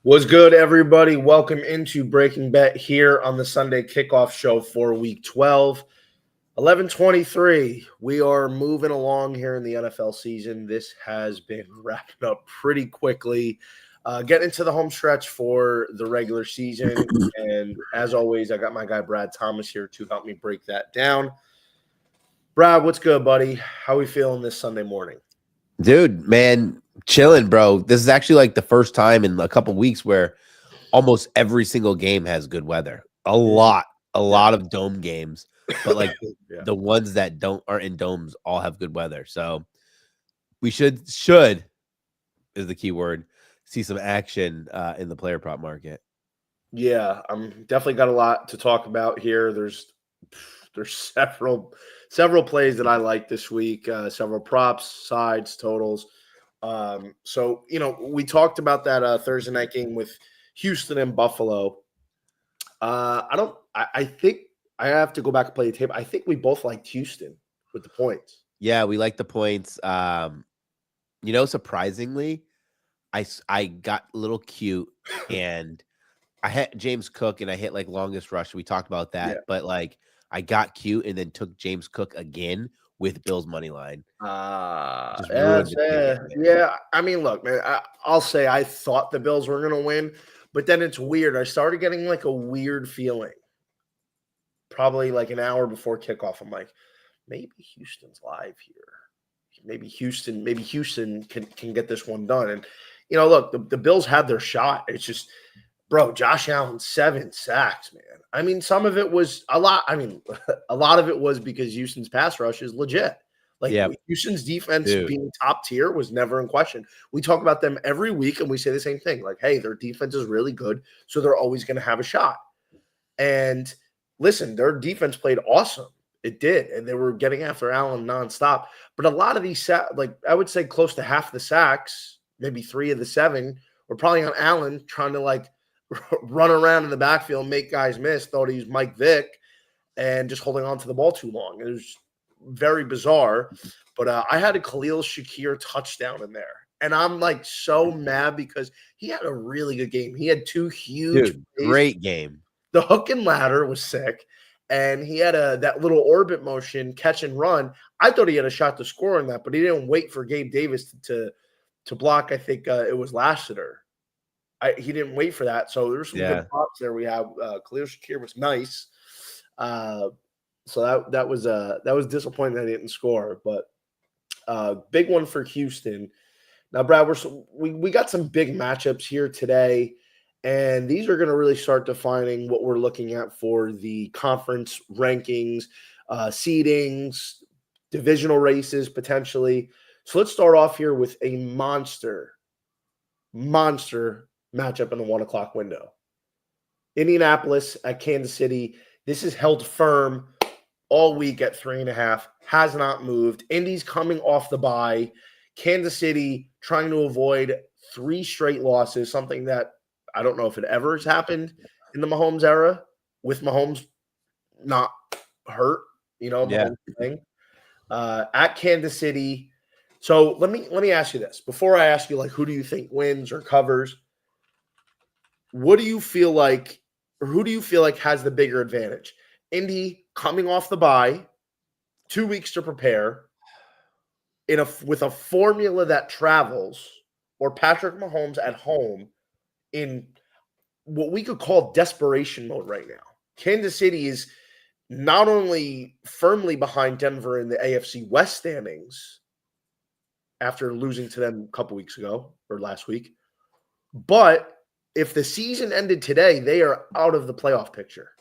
What's good, everybody? Welcome into Breaking Bet here on the Sunday kickoff show for Week 12. 11:23. We are moving along here in the NFL season. This has been wrapping up pretty quickly. Getting into the home stretch for the regular season. And as always, I got my guy Brad Thomas here to help me break that down. Brad, what's good, buddy? How we feeling this Sunday morning? Dude, man, chilling, bro. This is actually like the first time in a couple weeks where almost every single game has good weather. A lot of dome games, but like the ones that aren't in domes all have good weather. So we should is the key word, see some action in the player prop market. Yeah, I'm definitely got a lot to talk about here. There's several plays that I like this week, several props, sides, totals. So we talked about that Thursday night game with Houston and Buffalo. I think I have to go back and play the tape. I think we both liked Houston with the points. Yeah, we like the points. Surprisingly, I got a little cute and I hit James Cook and I hit like longest rush. We talked about that, but like I got cute and then took James Cook again with Bills money line. Yeah. I mean, look, man, I'll say I thought the Bills were going to win, but then it's weird. I started getting like a weird feeling. Probably like an hour before kickoff, I'm like, maybe Houston's live here. Maybe Houston can get this one done. And look, the Bills had their shot. It's just, bro, Josh Allen 7 sacks, man. I mean, some of it was a lot. I mean, a lot of it was because Houston's pass rush is legit. Like Houston's defense being top tier was never in question. We talk about them every week and we say the same thing. Like, hey, their defense is really good, so they're always going to have a shot. And listen, their defense played awesome. It did. And they were getting after Allen nonstop. But a lot of these, like I would say close to half the sacks, maybe 3 of the 7, were probably on Allen trying to like run around in the backfield, make guys miss, thought he was Mike Vick, and just holding on to the ball too long. It was very bizarre. But I had a Khalil Shakir touchdown in there. And I'm like so mad because he had a really good game. He had 2 huge great game. The hook and ladder was sick. And he had that little orbit motion, catch and run. I thought he had a shot to score on that, but he didn't wait for Gabe Davis to block. I think it was Lassiter. He didn't wait for that. So there's some good props there. We have Khalil Shakir was nice. So that was disappointing that he didn't score, but big one for Houston. Now, Brad, we got some big matchups here today. And these are going to really start defining what we're looking at for the conference rankings, seedings, divisional races potentially. So let's start off here with a monster matchup in the 1 o'clock window. Indianapolis at Kansas City. This is held firm all week at 3.5. Has not moved. Indy's coming off the bye. Kansas City trying to avoid 3 straight losses, something that I don't know if it ever has happened in the Mahomes era with Mahomes not hurt, Mahomes thing. At Kansas City. So let me ask you this. Before I ask you, like, who do you think wins or covers? What do you feel like, or who do you feel like has the bigger advantage? Indy coming off the bye, 2 weeks to prepare, with a formula that travels, or Patrick Mahomes at home in what we could call desperation mode right now. Kansas City is not only firmly behind Denver in the AFC West standings after losing to them a couple weeks ago or last week, but if the season ended today, they are out of the playoff picture.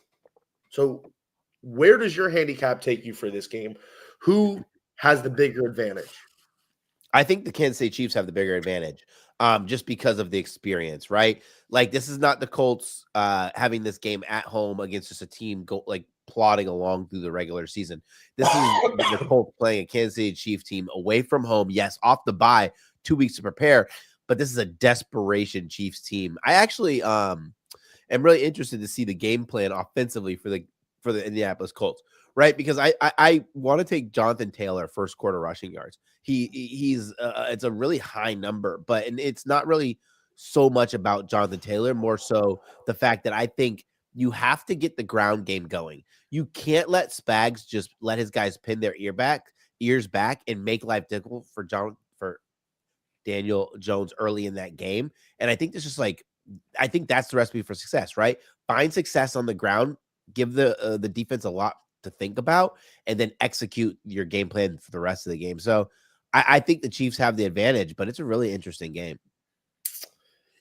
So where does your handicap take you for this game? Who has the bigger advantage? I think the Kansas City Chiefs have the bigger advantage. Just because of the experience, right? Like, this is not the Colts having this game at home against just a team plodding along through the regular season. This is the Colts playing a Kansas City Chiefs team away from home. Yes, off the bye, 2 weeks to prepare, but this is a desperation Chiefs team. I actually am really interested to see the game plan offensively for the Indianapolis Colts, right? Because I want to take Jonathan Taylor first quarter rushing yards. He's it's a really high number, but it's not really so much about Jonathan Taylor, more so the fact that I think you have to get the ground game going. You can't let Spags just let his guys pin their ears back and make life difficult for Daniel Jones early in that game. And I think this is I think that's the recipe for success, right? Find success on the ground, give the defense a lot to think about, and then execute your game plan for the rest of the game. So I think the Chiefs have the advantage, but it's a really interesting game.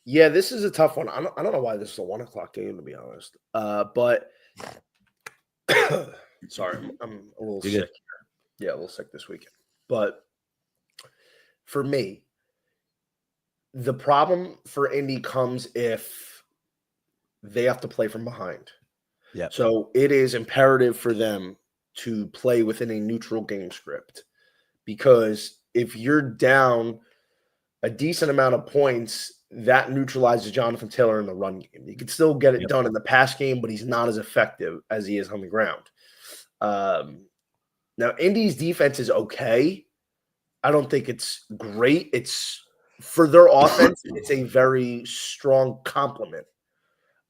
Yeah, this is a tough one. I don't know why this is a 1 o'clock game, to be honest. But sorry, I'm a little sick here. Yeah, a little sick this weekend. But for me, the problem for Indy comes if they have to play from behind. Yeah. So it is imperative for them to play within a neutral game script, because if you're down a decent amount of points, that neutralizes Jonathan Taylor in the run game. You can still get it done in the pass game, but he's not as effective as he is on the ground. Now, Indy's defense is okay. I don't think it's great. It's for their offense, it's a very strong complement.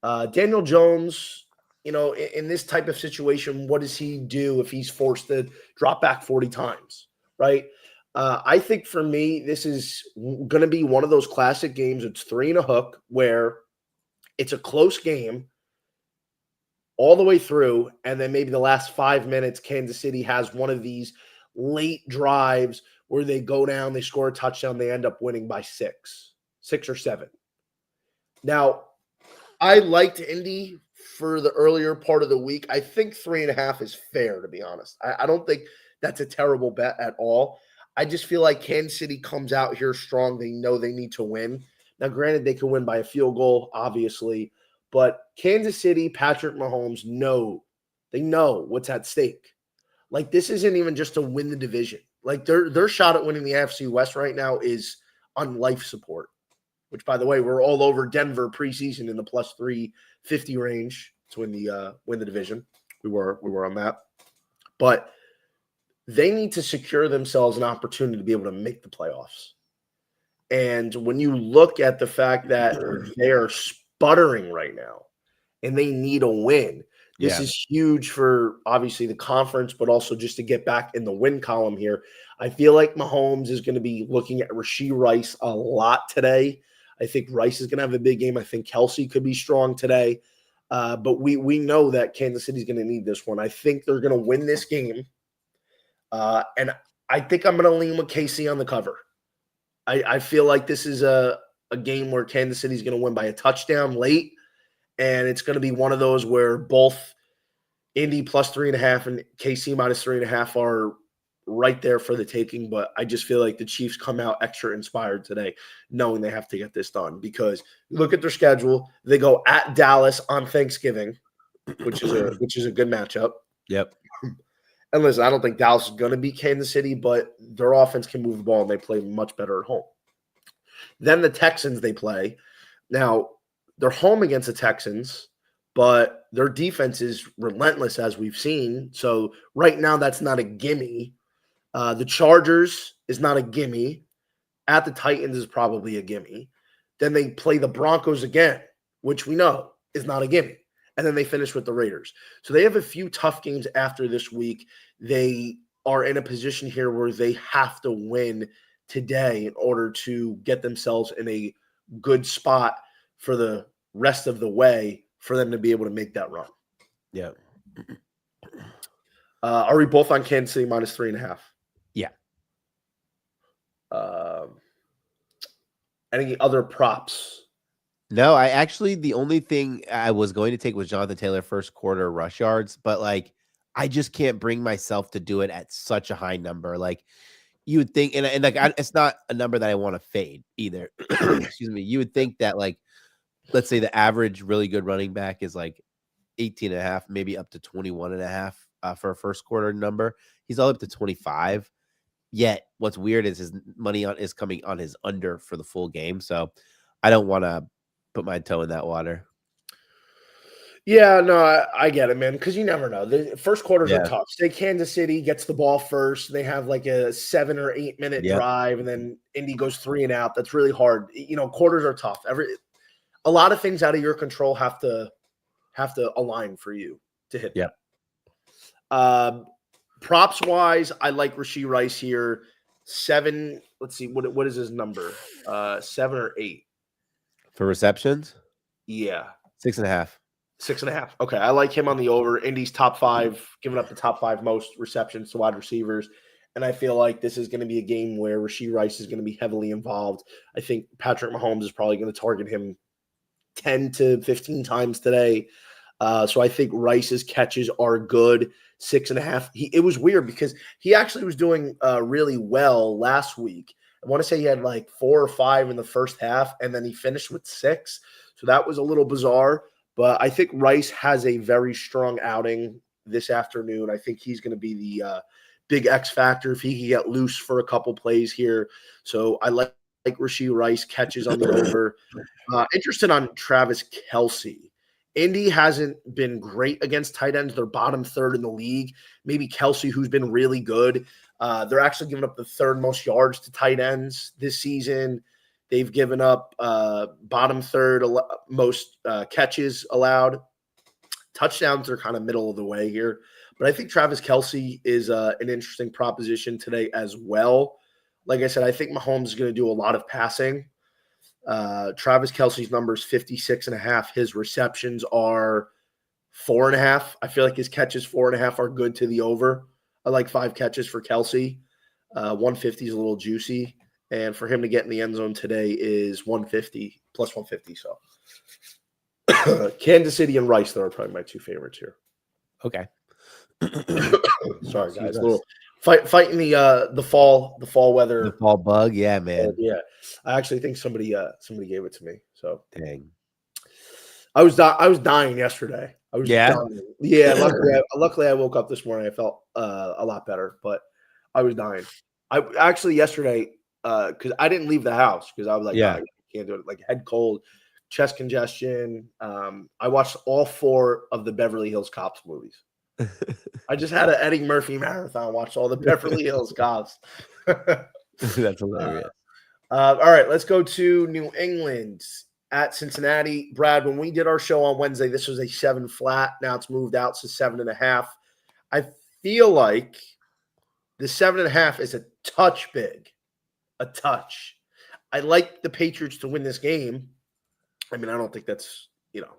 Daniel Jones, in this type of situation, what does he do if he's forced to drop back 40 times, right? I think for me, this is going to be one of those classic games. It's 3 and a hook where it's a close game all the way through, and then maybe the last 5 minutes, Kansas City has one of these late drives where they go down, they score a touchdown, they end up winning by 6 or 7. Now, I liked Indy for the earlier part of the week. I think 3.5 is fair, to be honest. I don't think that's a terrible bet at all. I just feel like Kansas City comes out here strong. They know they need to win. Now, granted, they can win by a field goal, obviously, but Kansas City, Patrick Mahomes they know what's at stake. Like, this isn't even just to win the division. Like, their shot at winning the AFC West right now is on life support, which, by the way, we're all over Denver preseason in the plus 350 range to win the division. We were on that. But they need to secure themselves an opportunity to be able to make the playoffs. And when you look at the fact that they are sputtering right now and they need a win, this is huge for obviously the conference, but also just to get back in the win column here. I feel like Mahomes is going to be looking at Rashee Rice a lot today. I think Rice is going to have a big game. I think Kelsey could be strong today. But we know that Kansas City is going to need this one. I think they're going to win this game. And I think I'm going to lean with KC on the cover. I feel like this is a game where Kansas City is going to win by a touchdown late. And it's going to be one of those where both Indy plus 3.5 and KC minus 3.5 are right there for the taking. But I just feel like the Chiefs come out extra inspired today, knowing they have to get this done, because look at their schedule. They go at Dallas on Thanksgiving, which is a good matchup. Yep. And listen, I don't think Dallas is going to beat Kansas City, but their offense can move the ball and they play much better at home. Then the Texans they play. Now, they're home against the Texans, but their defense is relentless, as we've seen. So right now, that's not a gimme. The Chargers is not a gimme. At the Titans is probably a gimme. Then they play the Broncos again, which we know is not a gimme. And then they finish with the Raiders. So they have a few tough games after this week. They are in a position here where they have to win today in order to get themselves in a good spot for the rest of the way for them to be able to make that run. Yeah. Are we both on Kansas City minus 3.5? Yeah. Any other props? No, the only thing I was going to take was Jonathan Taylor first quarter rush yards, but I just can't bring myself to do it at such a high number. You would think, and it's not a number that I want to fade either. Excuse me. You would think that let's say the average really good running back is 18.5, maybe up to 21.5 for a first quarter number. He's all up to 25. Yet what's weird is his money is coming on his under for the full game. So I don't want to put my toe in that water. Yeah, no, I get it, man, because you never know. The first quarters are Yeah. tough. Say Kansas City gets the ball first, they have like a 7 or 8 minute Yep. drive, and then Indy goes 3 and out. That's really hard. Quarters are tough. A lot of things out of your control have to align for you to hit Yep. that. Props wise, I like Rashee Rice here. 7. Let's see, what is his number? 7 or 8. For receptions, Yeah. 6.5. 6.5. Okay, I like him on the over. Indy's top 5, giving up the top 5 most receptions to wide receivers. And I feel like this is going to be a game where Rashee Rice is going to be heavily involved. I think Patrick Mahomes is probably going to target him 10 to 15 times today. So I think Rice's catches are good. 6.5. It was weird because he actually was doing really well last week. I want to say he had like 4 or 5 in the first half, and then he finished with 6. So that was a little bizarre. But I think Rice has a very strong outing this afternoon. I think he's going to be the big X factor if he can get loose for a couple plays here. So I like Rashee Rice catches on the over. Interested on Travis Kelce. Indy hasn't been great against tight ends. They're bottom 3rd in the league. Maybe Kelce, who's been really good. They're actually giving up the 3rd most yards to tight ends this season. They've given up bottom 3rd most catches allowed. Touchdowns are kind of middle of the way here. But I think Travis Kelce is an interesting proposition today as well. Like I said, I think Mahomes is going to do a lot of passing. Travis Kelce's number is 56.5. His receptions are 4.5. I feel like his catches 4.5 are good to the over. I like 5 catches for Kelce. 150 is a little juicy. And for him to get in the end zone today is 150, plus 150. So Kansas City and Rice, though, are probably my 2 favorites here. Okay. Sorry, guys. A little fighting the fall weather. The fall bug. Yeah, man. Yeah. I actually think somebody gave it to me. So Dang. I was dying yesterday. I was dying. Yeah. Luckily, I woke up this morning. I felt a lot better, but I was dying. I actually yesterday because I didn't leave the house because I was like, I can't do it. Like head cold, chest congestion. I watched all 4 of the Beverly Hills Cops movies. I just had an Eddie Murphy marathon. Watched all the Beverly Hills Cops. That's hilarious. All right, let's go to New England at Cincinnati. Brad, when we did our show on Wednesday, this was a 7 flat. Now it's moved out to 7.5. I feel like the 7.5 is a touch big. A touch. I like the Patriots to win this game. I mean, I don't think that's,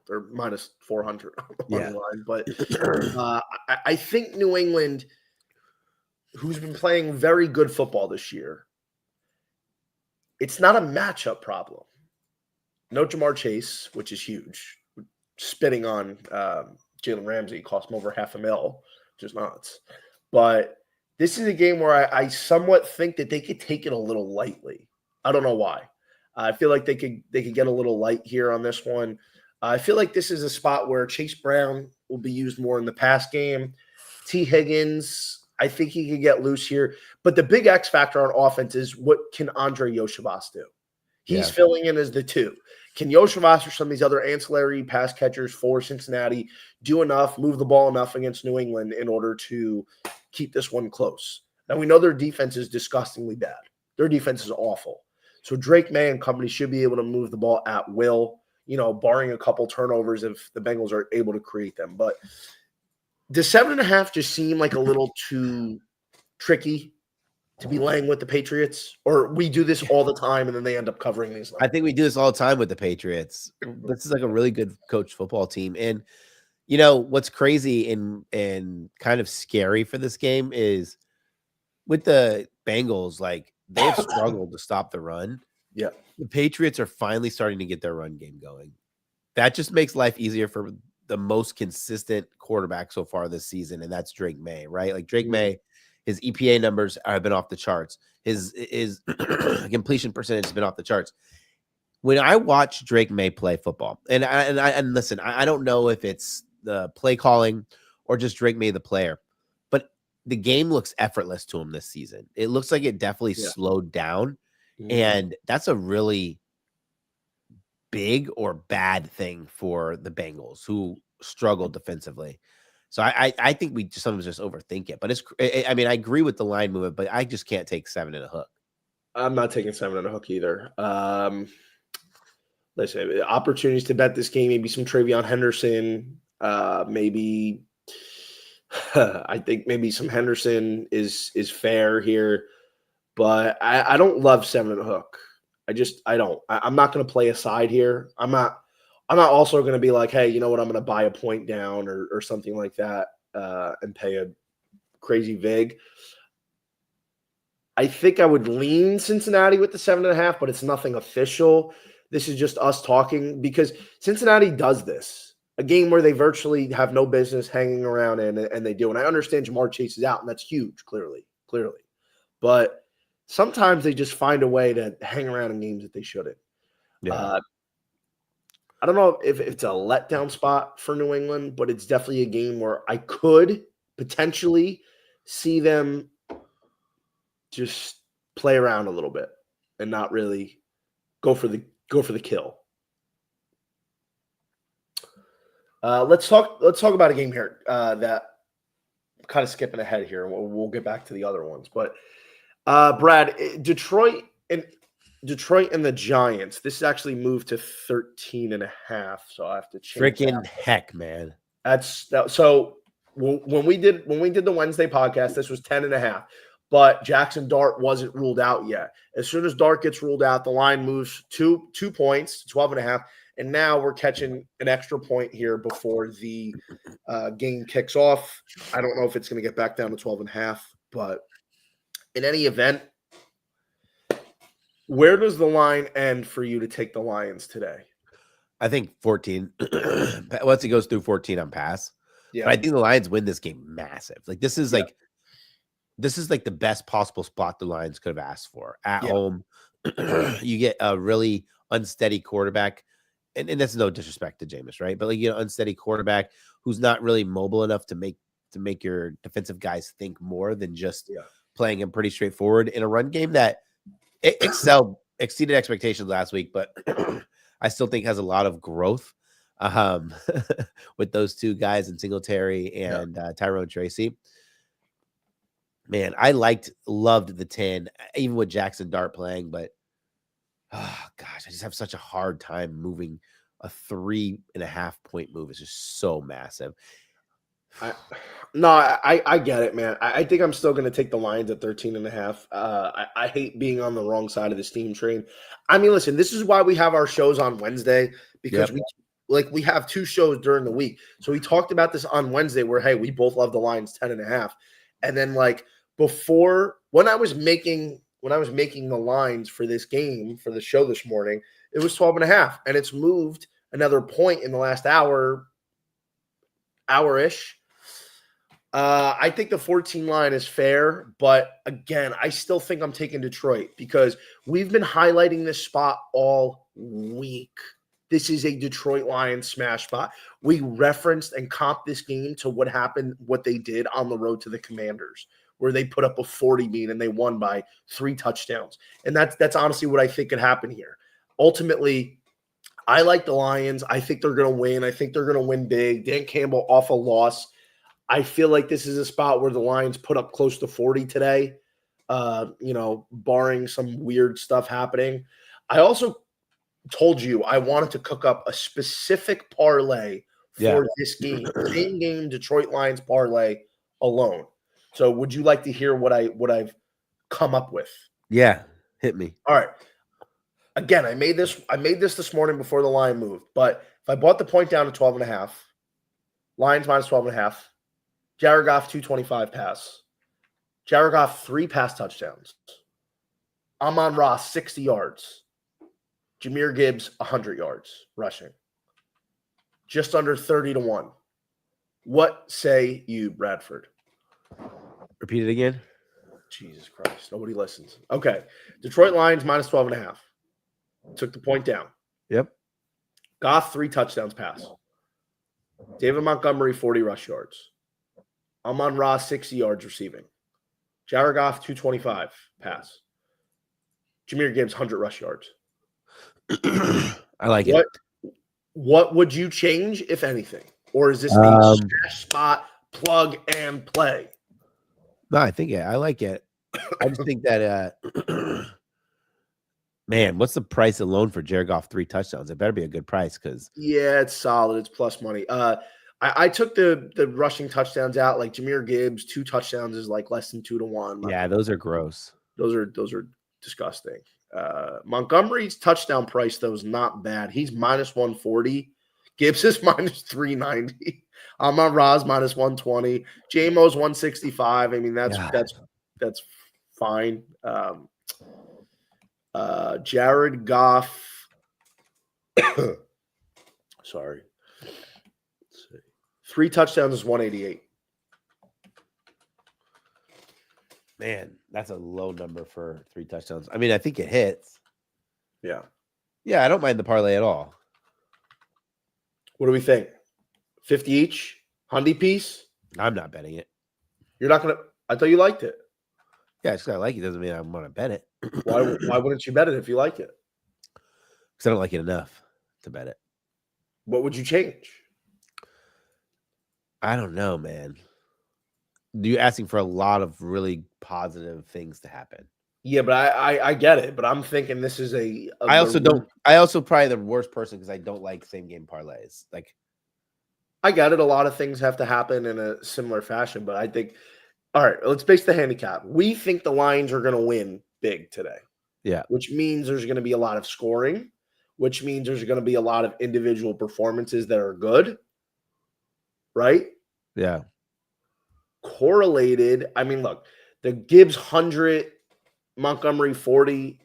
they're minus 400 on the money line. But I think New England, who's been playing very good football this year, it's not a matchup problem. No Jamar Chase, which is huge. Spitting on Jalen Ramsey cost him over $500,000, which is nuts. But this is a game where I somewhat think that they could take it a little lightly. I don't know why. I feel like they could get a little light here on this one. I feel like this is a spot where Chase Brown will be used more in the pass game. T. Higgins, I think he could get loose here. But the big X factor on offense is what can Andre Yoshivas do? He's filling in as the 2. Can Yoshivas or some of these other ancillary pass catchers for Cincinnati do enough, move the ball enough against New England in order to keep this one close? Now, we know their defense is disgustingly bad. Their defense is awful. So Drake May and company should be able to move the ball at will, barring a couple turnovers if the Bengals are able to create them. But does 7.5 just seem like a little too tricky to be laying with the Patriots? Or we do this all the time and then they end up covering these lines? I think we do this all the time with the Patriots. This is like a really good coached football team. And, what's crazy and kind of scary for this game is with the Bengals, like, they've struggled to stop the run. Yeah. The Patriots are finally starting to get their run game going. That just makes life easier for the most consistent quarterback so far this season, and that's Drake May, right? Like Drake May, his EPA numbers have been off the charts. His completion percentage has been off the charts. When I watch Drake May play football, and listen, I don't know if it's the play calling or just Drake May the player, but the game looks effortless to him this season. It looks like it definitely slowed down, and that's a really big or bad thing for the Bengals, who struggled defensively. So I think we sometimes just overthink it. But I mean, I agree with the line movement, but I just can't take 7 and a hook. I'm not taking 7 and a hook either. Listen, opportunities to bet this game, maybe some Travion Henderson, maybe I think maybe some Henderson is fair here, but I don't love 7 and a hook. I don't. I'm not going to play a side here. I'm not also going to be like, hey, you know what? I'm going to buy a point down or something like that and pay a crazy vig. I think I would lean Cincinnati with the 7.5, but it's nothing official. This is just us talking because Cincinnati does this. A game where they virtually have no business hanging around in, and they do. And I understand Jamar Chase is out, and that's huge, clearly. But sometimes they just find a way to hang around in games that they shouldn't. Yeah. I don't know if it's a letdown spot for New England, but it's definitely a game where I could potentially see them just play around a little bit and not really go for the kill. Let's talk about a game here that I'm kind of skipping ahead here. We'll get back to the other ones, but Brad, Detroit and the Giants. This actually moved to 13.5, so I have to change. Freaking heck, man! So when we did the Wednesday podcast, this was 10.5. But Jackson Dart wasn't ruled out yet. As soon as Dart gets ruled out, the line moves 2 points to 12.5. And now we're catching an extra point here before the game kicks off. I don't know if it's going to get back down to 12.5, but in any event, where does the line end for you to take the Lions today? I think 14. Once it goes through 14, I'm pass. Yeah, but I think the Lions win this game massive. Like this is like the best possible spot the Lions could have asked for at home. You get a really unsteady quarterback. And that's no disrespect to Jameis, right? But like, you know, unsteady quarterback who's not really mobile enough to make your defensive guys think more than just playing him pretty straightforward in a run game that exceeded expectations last week, but I still think has a lot of growth with those two guys in Singletary and Tyrone Tracy. Man, I loved the 10, even with Jackson Dart playing, but oh gosh, I just have such a hard time moving a 3.5 point move. It's just so massive. I get it, man. I think I'm still going to take the Lions at 13.5. I hate being on the wrong side of the steam train. I mean, listen, this is why we have our shows on Wednesday because we have 2 shows during the week. So we talked about this on Wednesday where, hey, we both love the Lions 10.5. And then like before when I was making the lines for this game, for the show this morning, it was 12.5, and it's moved another point in the last hour-ish. I think the 14 line is fair, but again, I still think I'm taking Detroit because we've been highlighting this spot all week. This is a Detroit Lions smash spot. We referenced and comped this game to what they did on the road to the Commanders, where they put up a 40 beat and they won by 3 touchdowns. And that's honestly what I think could happen here. Ultimately, I like the Lions. I think they're going to win. I think they're going to win big. Dan Campbell off a loss. I feel like this is a spot where the Lions put up close to 40 today, barring some weird stuff happening. I also told you I wanted to cook up a specific parlay for this game. Same game Detroit Lions parlay alone. So would you like to hear what I've come up with? Yeah, hit me. All right. Again, I made this morning before the line moved, but if I bought the point down to 12.5, Lions minus 12.5, Jared Goff 225 pass, Jared Goff 3 pass touchdowns, Amon-Ra 60 yards, Jahmyr Gibbs 100 yards rushing, just under 30-1. What say you, Bradford? Repeat it again. Jesus Christ. Nobody listens. Okay. Detroit Lions minus 12.5. Took the point down. Yep. Goff 3 touchdowns pass. David Montgomery 40 rush yards. Amon-Ra 60 yards receiving. Jared Goff 225 pass. Jahmyr Gibbs 100 rush yards. I like it. What would you change, if anything? or is this a smash spot, plug and play? No, I think I like it. I just think that man, what's the price alone for Jared Goff 3 touchdowns? It better be a good price because Yeah, it's solid. It's plus money. I took the rushing touchdowns out. Like Jahmyr Gibbs, 2 touchdowns is like less than 2-1. yeah, those are gross. Those are disgusting. Montgomery's touchdown price though is not bad. He's minus 140. Gibbs is minus 390. Amon Ra's minus 120. JMO's 165. I mean, that's fine. Jared Goff. Sorry. Let's see. 3 touchdowns is 188. Man, that's a low number for 3 touchdowns. I mean, I think it hits. Yeah. Yeah, I don't mind the parlay at all. What do we think? 50 each? 100 piece? I'm not betting it. You're not going to – I thought you liked it. Yeah, just because I like it doesn't mean I want to bet it. Why wouldn't you bet it if you like it? Because I don't like it enough to bet it. What would you change? I don't know, man. You're asking for a lot of really positive things to happen. Yeah, but I get it. But I'm thinking this is I also probably the worst person because I don't like same game parlays. Like, I get it. A lot of things have to happen in a similar fashion, but I think, all right, let's base the handicap. We think the Lions are going to win big today. Yeah. Which means there's going to be a lot of scoring, which means there's going to be a lot of individual performances that are good. Right? Yeah. Correlated. I mean, look, the Gibbs 100, Montgomery 40.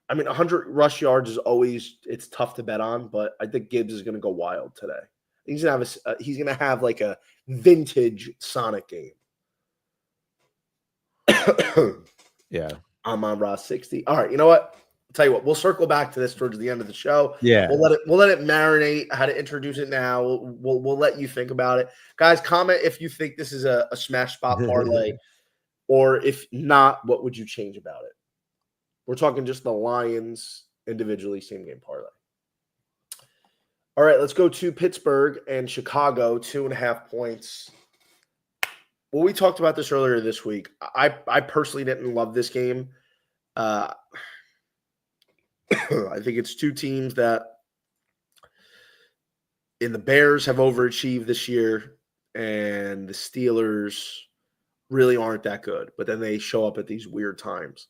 I mean, 100 rush yards is always, it's tough to bet on, but I think Gibbs is going to go wild today. He's going to have like a vintage Sonic game. Yeah. I'm on Ross 60. All right, you know what? I'll tell you what, we'll circle back to this towards the end of the show. Yeah. We'll let it marinate, how to introduce it now. We'll let you think about it. Guys, comment if you think this is a smash spot parlay, or if not, what would you change about it? We're talking just the Lions individually, same game parlay. All right, let's go to Pittsburgh and Chicago, 2.5 points. Well, we talked about this earlier this week. I personally didn't love this game. I think it's 2 teams that in the Bears have overachieved this year, and the Steelers really aren't that good, but then they show up at these weird times.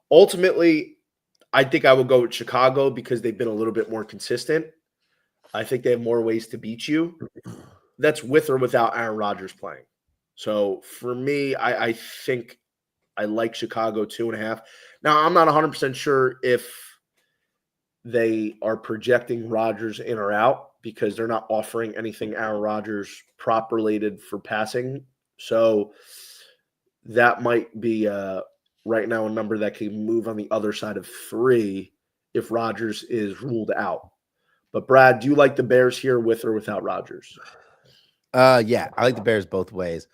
Ultimately, I think I will go with Chicago because they've been a little bit more consistent. I think they have more ways to beat you. That's with or without Aaron Rodgers playing. So for me, I think I like Chicago 2.5. Now, I'm not 100% sure if they are projecting Rodgers in or out because they're not offering anything Aaron Rodgers prop related for passing. So that might be right now a number that can move on the other side of 3 if Rodgers is ruled out. But Brad, do you like the Bears here with or without Rodgers? Yeah, I like the Bears both ways.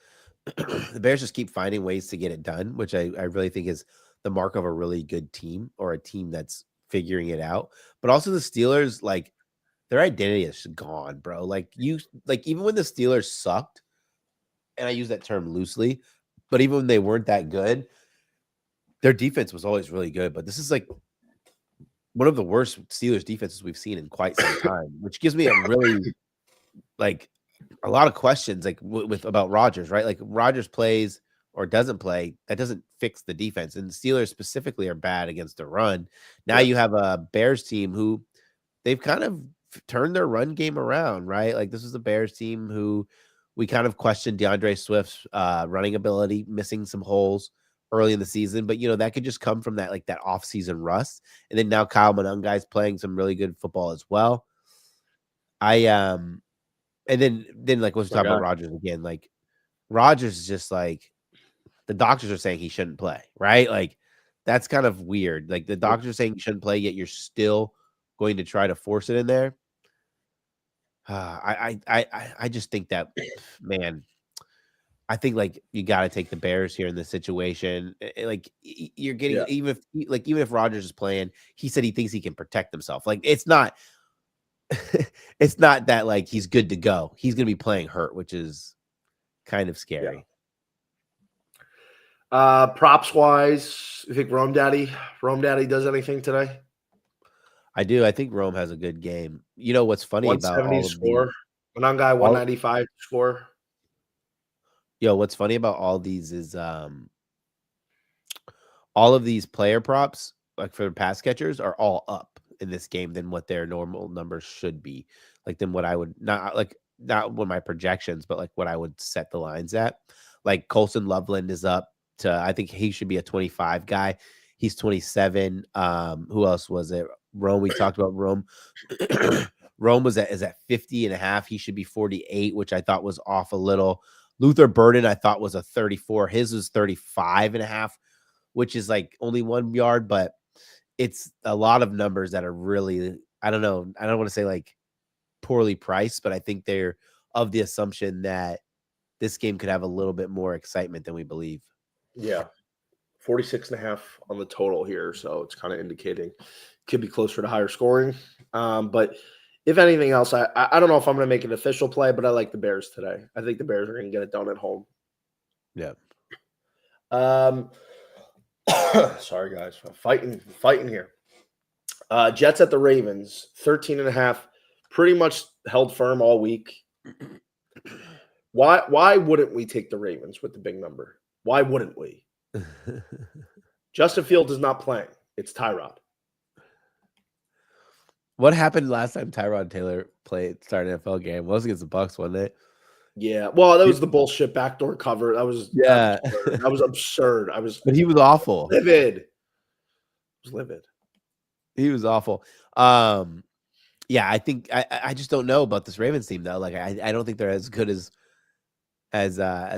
The Bears just keep finding ways to get it done, which I really think is the mark of a really good team or a team that's figuring it out. But also the Steelers, like their identity is gone, bro. Like even when the Steelers sucked, and I use that term loosely, but even when they weren't that good, their defense was always really good. But this is like one of the worst Steelers defenses we've seen in quite some time, which gives me a really like a lot of questions like with about Rodgers, right? Like Rodgers plays or doesn't play, that doesn't fix the defense. And the Steelers specifically are bad against the run. Now you have a Bears team who they've kind of turned their run game around, right? Like this is the Bears team who we kind of questioned DeAndre Swift's running ability, missing some holes early in the season, but that could just come from that like that off-season rust. And then now Kyle Monangai's playing some really good football as well. And then like let's talk about Rodgers again. Like Rodgers is just like the doctors are saying he shouldn't play, right? Like that's kind of weird. Like the doctors are saying he shouldn't play, yet you're still going to try to force it in there. I just think that, man, I think like you got to take the Bears here in this situation. Like you're getting even if Rodgers is playing, he said he thinks he can protect himself. Like it's not it's not that like he's good to go. He's going to be playing hurt, which is kind of scary. Props wise, you think Rome Daddy does anything today? I do. I think Rome has a good game. You know what's funny about 170 all of score. One guy 195 score. What's funny about all these is all of these player props, like for pass catchers, are all up in this game than what their normal numbers should be. Like than what I would not what my projections, but like what I would set the lines at. Like Colson Loveland is up to, I think he should be a 25 guy. He's 27. Who else was it? Rome. We talked about Rome. Rome is at 50 and a half. He should be 48, which I thought was off a little. Luther Burden, I thought was a 34. His was 35 and a half, which is like only 1 yard, but it's a lot of numbers that are really, I don't know. I don't want to say like poorly priced, but I think they're of the assumption that this game could have a little bit more excitement than we believe. Yeah. 46.5 on the total here. So it's kind of indicating could be closer to higher scoring. But if anything else, I don't know if I'm going to make an official play, but I like the Bears today. I think the Bears are going to get it done at home. Yeah. Sorry, guys. I'm fighting here. Jets at the Ravens, 13.5, pretty much held firm all week. Why wouldn't we take the Ravens with the big number? Why wouldn't we? Justin Fields is not playing. It's Tyrod. What happened last time Tyrod Taylor started an NFL game? It was against the Bucs, wasn't it? Yeah. Well, that was the bullshit backdoor cover. That was absurd. That was absurd. But he was awful. Livid. It was livid. He was awful. Yeah, I think I just don't know about this Ravens team though. Like I don't think they're as good as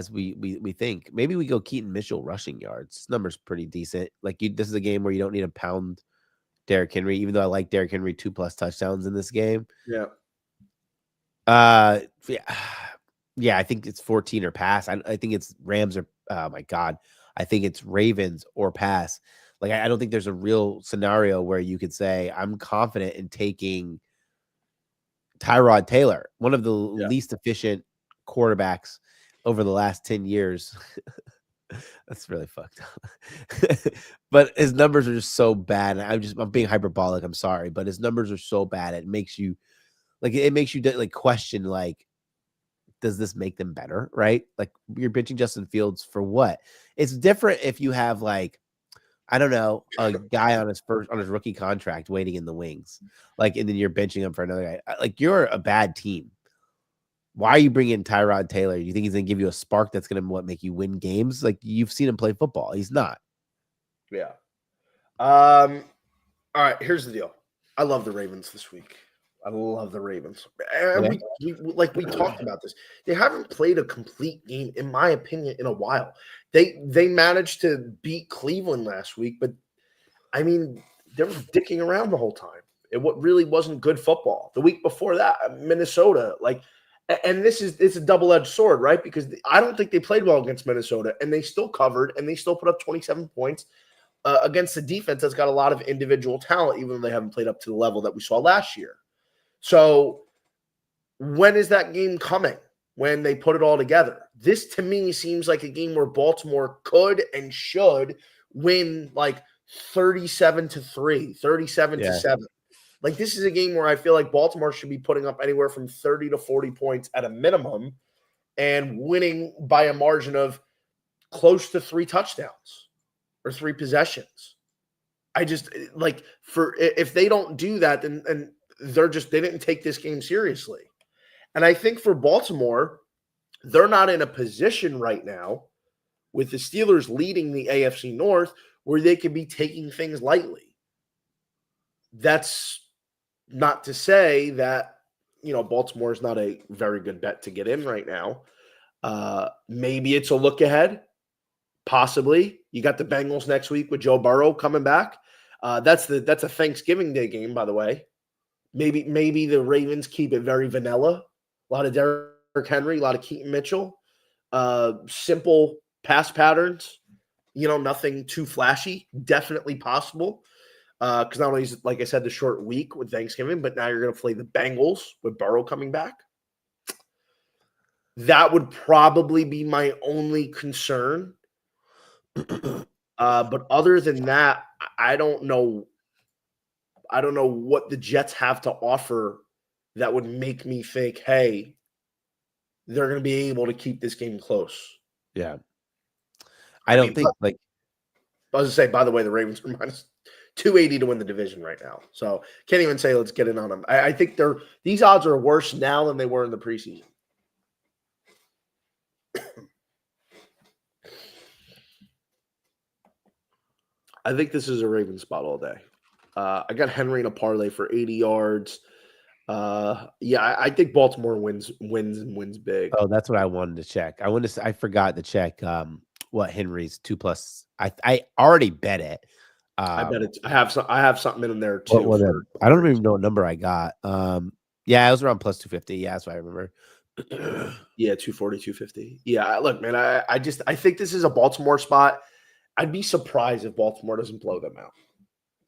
we think. Maybe we go Keaton Mitchell rushing yards. This number's pretty decent. Like this is a game where you don't need to pound Derrick Henry, even though I like Derrick Henry 2+ touchdowns in this game. Yeah. Yeah, I think it's 14 or pass. I think it's Rams or oh my God. I think it's Ravens or pass. Like I don't think there's a real scenario where you could say I'm confident in taking Tyrod Taylor, one of the least efficient quarterbacks over the last 10 years. That's really fucked up. But his numbers are just so bad. I'm being hyperbolic. I'm sorry, but his numbers are so bad. It makes you like question, like, does this make them better? Right? Like you're benching Justin Fields for what? It's different if you have like, I don't know, a guy on his rookie contract waiting in the wings, like, and then you're benching him for another guy. Like you're a bad team. Why are you bringing in Tyrod Taylor? You think he's going to give you a spark that's going to make you win games? Like you've seen him play football. He's not. Yeah. All right. Here's the deal. I love the Ravens this week. I love the Ravens. And we talked about this. They haven't played a complete game, in my opinion, in a while. They managed to beat Cleveland last week, but I mean, they were dicking around the whole time. It really wasn't good football. The week before that, Minnesota, and it's a double-edged sword, right? Because I don't think they played well against Minnesota, and they still covered, and they still put up 27 points against the defense that's got a lot of individual talent, even though they haven't played up to the level that we saw last year. So when is that game coming? When they put it all together? This, to me, seems like a game where Baltimore could and should win like 37-3, 37-7. Like this is a game where I feel like Baltimore should be putting up anywhere from 30 to 40 points at a minimum and winning by a margin of close to 3 touchdowns or 3 possessions. I just like if they don't do that, then they didn't take this game seriously. And I think for Baltimore, they're not in a position right now with the Steelers leading the AFC North where they could be taking things lightly. That's not to say that, Baltimore is not a very good bet to get in right now. Maybe it's a look ahead. Possibly. You got the Bengals next week with Joe Burrow coming back. That's a Thanksgiving Day game, by the way. Maybe the Ravens keep it very vanilla. A lot of Derrick Henry, a lot of Keaton Mitchell. Simple pass patterns. Nothing too flashy. Definitely possible. Because not only is it, like I said, the short week with Thanksgiving, but now you're going to play the Bengals with Burrow coming back. That would probably be my only concern. But other than that, I don't know. I don't know what the Jets have to offer that would make me think, hey, they're going to be able to keep this game close. Yeah. I don't think like I was going to say, by the way, the Ravens are minus 280 to win the division right now. So can't even say let's get in on them. I think these odds are worse now than they were in the preseason. I think this is a Ravens spot all day. I got Henry in a parlay for 80 yards. I think Baltimore wins big. Oh, that's what I wanted to check. I forgot to check what Henry's 2+. I already bet it. I bet it's. I have something in there too. I don't even know what number I got. Yeah, it was around plus 250. Yeah, that's what I remember. Yeah, 240, 250. Yeah, look, man, I think this is a Baltimore spot. I'd be surprised if Baltimore doesn't blow them out.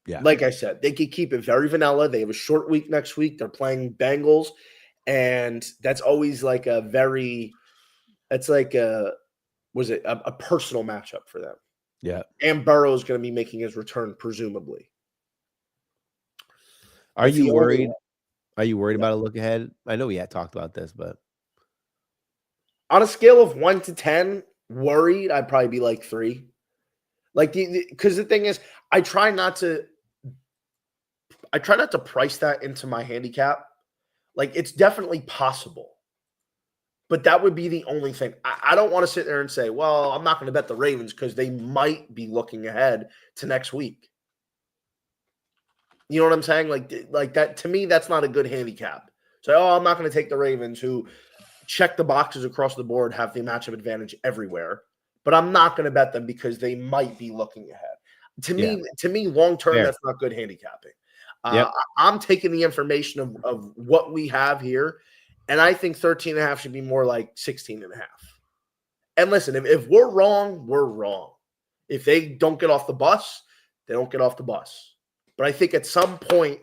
Yeah. Like I said, they could keep it very vanilla. They have a short week next week. They're playing Bengals, and that's always like a personal matchup for them. Yeah. And Burrow is going to be making his return, presumably. Are you worried? Are you worried about a look ahead? I know we had talked about this, but on a scale of 1 to 10, worried, I'd probably be like 3. Like, because the thing is, I try not to price that into my handicap. Like, it's definitely possible, but that would be the only thing. I don't want to sit there and say, well, I'm not going to bet the Ravens because they might be looking ahead to next week. You know what I'm saying? Like that, to me, that's not a good handicap. So, I'm not going to take the Ravens, who check the boxes across the board, have the matchup advantage everywhere, but I'm not going to bet them because they might be looking ahead. To me, long term, that's not good handicapping. I'm taking the information of what we have here, and I think 13.5 should be more like 16.5. And listen, if we're wrong, we're wrong. If they don't get off the bus, they don't get off the bus. But I think at some point,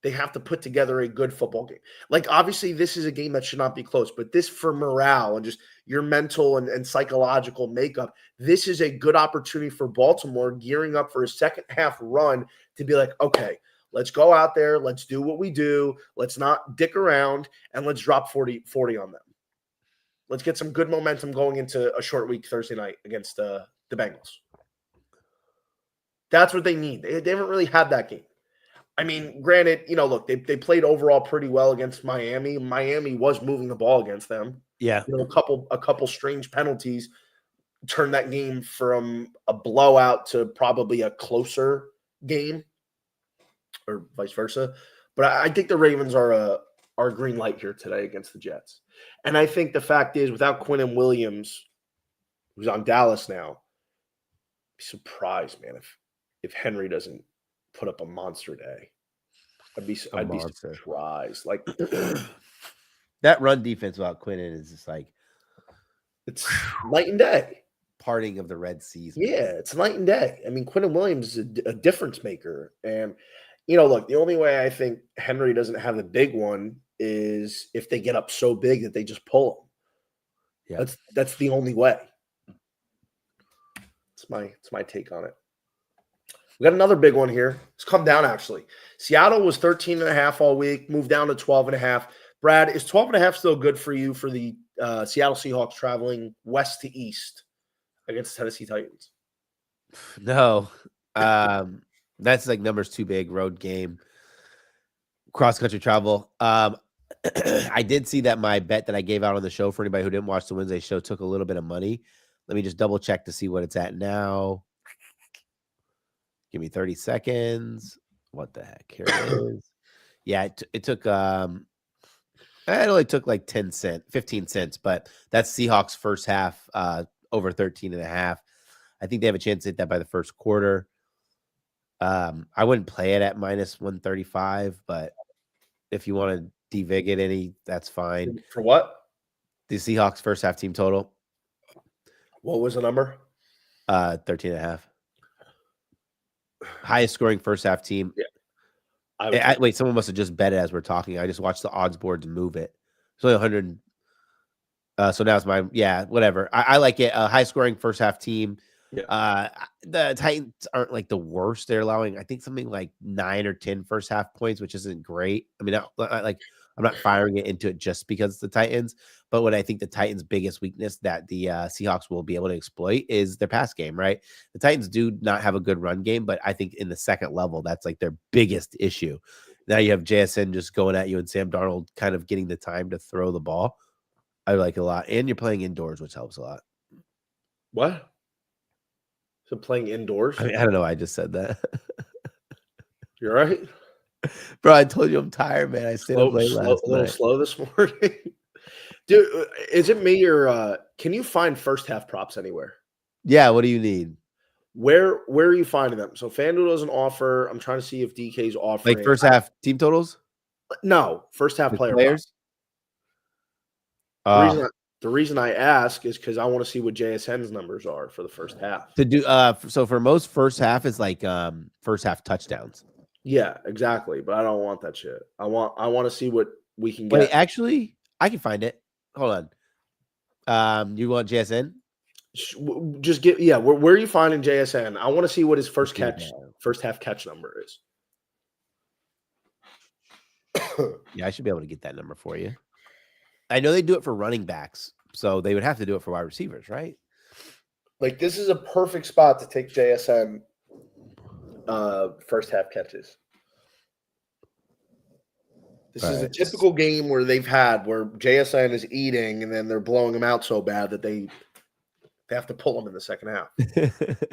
they have to put together a good football game. Like, obviously, this is a game that should not be close, but this, for morale and just your mental and psychological makeup, this is a good opportunity for Baltimore gearing up for a second half run to be like, okay, let's go out there. Let's do what we do. Let's not dick around, and let's drop 40 on them. Let's get some good momentum going into a short week Thursday night against the Bengals. That's what they need. They haven't really had that game. I mean, granted, look, they played overall pretty well against Miami. Miami was moving the ball against them. Yeah. A couple strange penalties turned that game from a blowout to probably a closer game, or vice versa. But I think the Ravens are a green light here today against the Jets. And I think the fact is, without Quinnen Williams, who's on Dallas now, I'd be surprised, man, if Henry doesn't put up a monster day. I'd be surprised. Like, that run defense without Quinnen is just like, it's night and day. Parting of the Red Seas. Yeah, it's night and day. I mean, Quinnen Williams is a difference maker. And, look, the only way I think Henry doesn't have a big one is if they get up so big that they just pull him. Yeah. That's the only way. It's my take on it. We got another big one here. It's come down, actually. Seattle was 13.5 all week, moved down to 12.5. Brad, is 12.5 still good for you for the Seattle Seahawks traveling west to east against the Tennessee Titans? No. That's like numbers too big, road game, cross-country travel. I did see that my bet that I gave out on the show, for anybody who didn't watch the Wednesday show, took a little bit of money. Let me just double-check to see what it's at now. Give me 30 seconds. What the heck? Here it is. Yeah, it took it only took like 15 cents, but that's Seahawks first half over 13.5. I think they have a chance to hit that by the first quarter. I wouldn't play it at minus 135, but if you want to devig it any, that's fine. For what? The Seahawks first half team total. What was the number? 13.5. Highest scoring first half team. Yeah. Wait, someone must have just bet it as we're talking. I just watched the odds boards move it. It's only 100. So now it's whatever. I like it. High scoring first half team. Yeah. The Titans aren't like the worst. They're allowing, I think, something like 9 or 10 first half points, which isn't great. I mean, I'm not firing it into it just because it's the Titans, but what I think the Titans' biggest weakness that the Seahawks will be able to exploit is their pass game, right? The Titans do not have a good run game, but I think in the second level, that's like their biggest issue. Now you have JSN just going at you and Sam Darnold kind of getting the time to throw the ball. I like it a lot. And you're playing indoors, which helps a lot. What? So playing indoors? I mean, I don't know. I just said that. You're right. Bro, I told you I'm tired, man. I stayed up late last night. A little slow this morning. Dude, is it me or can you find first half props anywhere? Yeah, what do you need? Where are you finding them? So FanDuel doesn't offer. I'm trying to see if DK's offering. Like first half team totals? No, first half player players. The reason I ask is because I want to see what JSN's numbers are for the first half. To do so for most first half is like first half touchdowns. Yeah, exactly. But I don't want that shit. I want to see what we can get. Wait, actually, I can find it. Hold on. You want JSN? Just get where are you finding JSN? I want to see what his first half catch number is. Yeah, I should be able to get that number for you. I know they do it for running backs, so they would have to do it for wide receivers, right? Like this is a perfect spot to take JSN first half catches. This is a typical game where JSN is eating and then they're blowing him out so bad that they have to pull him in the second half.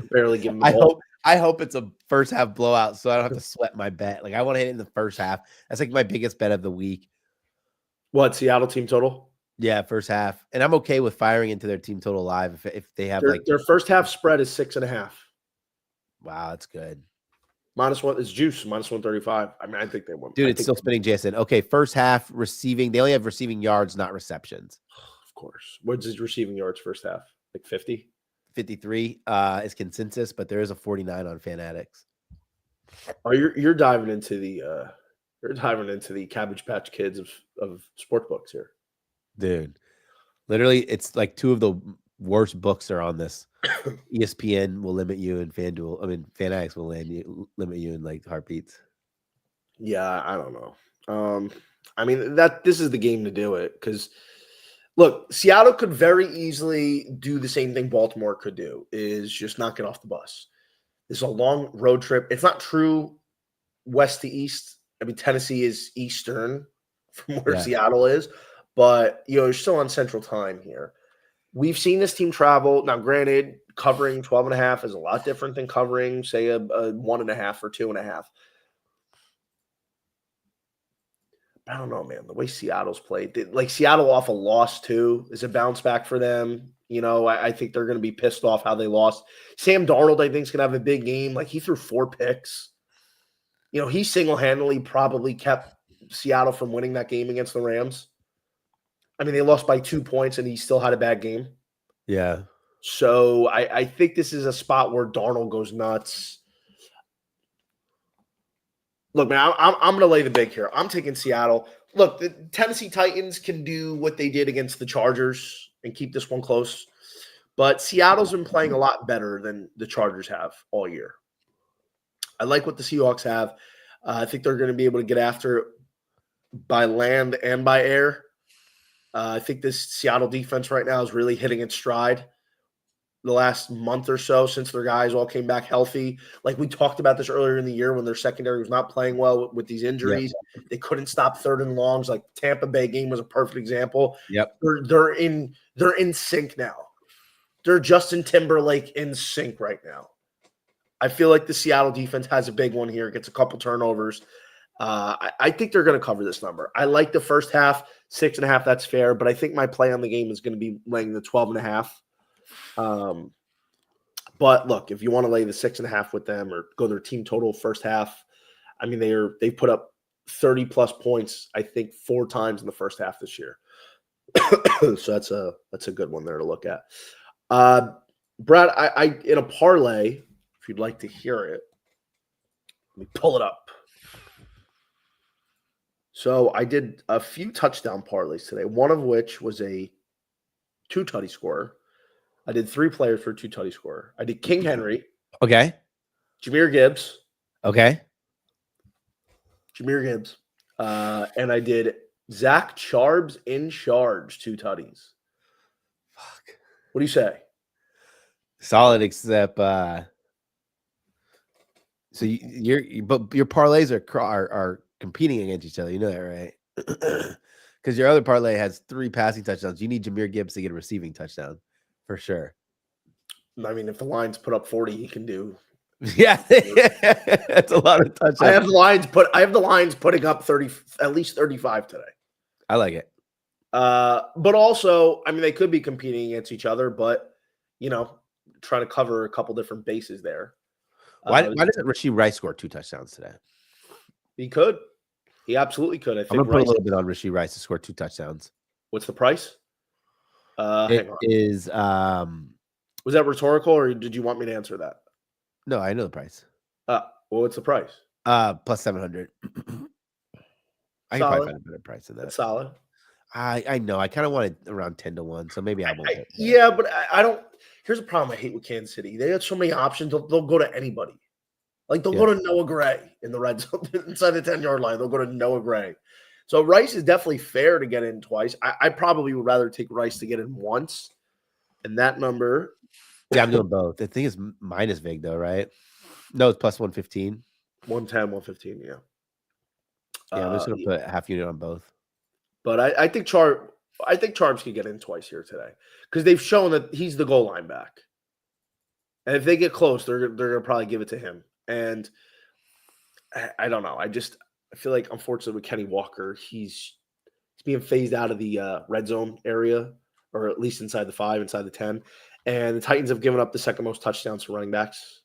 Barely give him the ball. I hope it's a first half blowout so I don't have to sweat my bet. Like I want to hit it in the first half. That's like my biggest bet of the week. What, Seattle team total? Yeah, first half. And I'm okay with firing into their team total live if they have their first half spread is 6.5. Wow, that's good. -1 is juice, -135. I mean, I think they won. Dude, it's still spinning JSN. Okay, first half receiving. They only have receiving yards, not receptions. Of course. What's his receiving yards first half? Like 50? 53 is consensus, but there is a 49 on Fanatics. Oh, you're diving into the Cabbage Patch Kids of sports books here. Dude, literally, it's like two of the worst books are on this. ESPN will limit you, and Fanatics will limit you in like heartbeats. Yeah, I don't know. I mean this is the game to do it because look, Seattle could very easily do the same thing Baltimore could do, is just not get off the bus. This is a long road trip. It's not true west to east. I mean, Tennessee is eastern from where Seattle is, but you're still on Central Time here. We've seen this team travel. Now, granted, covering 12.5 is a lot different than covering, say, a 1.5 or 2.5. I don't know, man. The way Seattle's played, like Seattle off a loss too, is a bounce back for them. You know, I think they're going to be pissed off how they lost. Sam Darnold, I think, is going to have a big game. Like he threw 4 picks. You know, he single-handedly probably kept Seattle from winning that game against the Rams. I mean, they lost by 2 points, and he still had a bad game. Yeah. So I think this is a spot where Darnold goes nuts. Look, man, I'm going to lay the big here. I'm taking Seattle. Look, the Tennessee Titans can do what they did against the Chargers and keep this one close. But Seattle's been playing a lot better than the Chargers have all year. I like what the Seahawks have. I think they're going to be able to get after it by land and by air. I think this Seattle defense right now is really hitting its stride the last month or so since their guys all came back healthy. Like we talked about this earlier in the year when their secondary was not playing well with these injuries. Yep. They couldn't stop third and longs. Like Tampa Bay game was a perfect example. Yep. They're in sync now. They're Justin Timberlake in sync right now. I feel like the Seattle defense has a big one here, gets a couple turnovers. I think they're going to cover this number. I like the first half, 6.5. That's fair, but I think my play on the game is going to be laying the 12.5. But look, if you want to lay the 6.5 with them or go their team total first half, I mean they put up 30 plus points, I think 4 times in the first half this year. So that's a good one there to look at. Brad, I in a parlay, if you'd like to hear it, Let me pull it up. So I did a few touchdown parlays today, one of which was a 2-tutty scorer. I did 3 players for a 2-tutty scorer. I did King Henry, Okay. Jahmyr Gibbs, Okay. and I did Zach Charbs in charge, 2 tutties. Fuck. What do you say? Solid, except so but your parlays are competing against each other. You know that, right? Because your other parlay has 3 passing touchdowns. You need Jahmyr Gibbs to get a receiving touchdown for sure. I mean, if the Lions put up 40, he can do. Yeah, that's a lot of touchdowns. I have the Lions putting up 30, at least 35 today. I like it. But also, I mean, they could be competing against each other, but trying to cover a couple different bases there. Why doesn't Rashee Rice score 2 touchdowns today? He could. He absolutely could. I think I'm gonna put a little bit on Rashee Rice to score 2 touchdowns. What's the price? It is was that rhetorical, or did you want me to answer that? No, I know the price. Well, what's the price? Plus 700. I can probably find a better price than that. That's solid. I know. I kind of wanted around 10-1, so maybe I won't. Yeah, but I don't. Here's a problem I hate with Kansas City. They have so many options. They'll go to anybody. Like they'll go to Noah Gray in the red zone inside the 10-yard line. They'll go to Noah Gray. So Rice is definitely fair to get in twice. I probably would rather take Rice to get in once. And that number. Yeah, I'm doing both. I think it's minus Vig though, right? No, it's plus 115. 110, 115, yeah. Yeah, I'm just gonna put half unit on both. But I think Charbs could get in twice here today because they've shown that he's the goal line back. And if they get close, they're gonna probably give it to him. And I don't know. I feel like, unfortunately, with Kenny Walker, he's being phased out of the red zone area, or at least inside the 5, inside the 10. And the Titans have given up the second most touchdowns for running backs.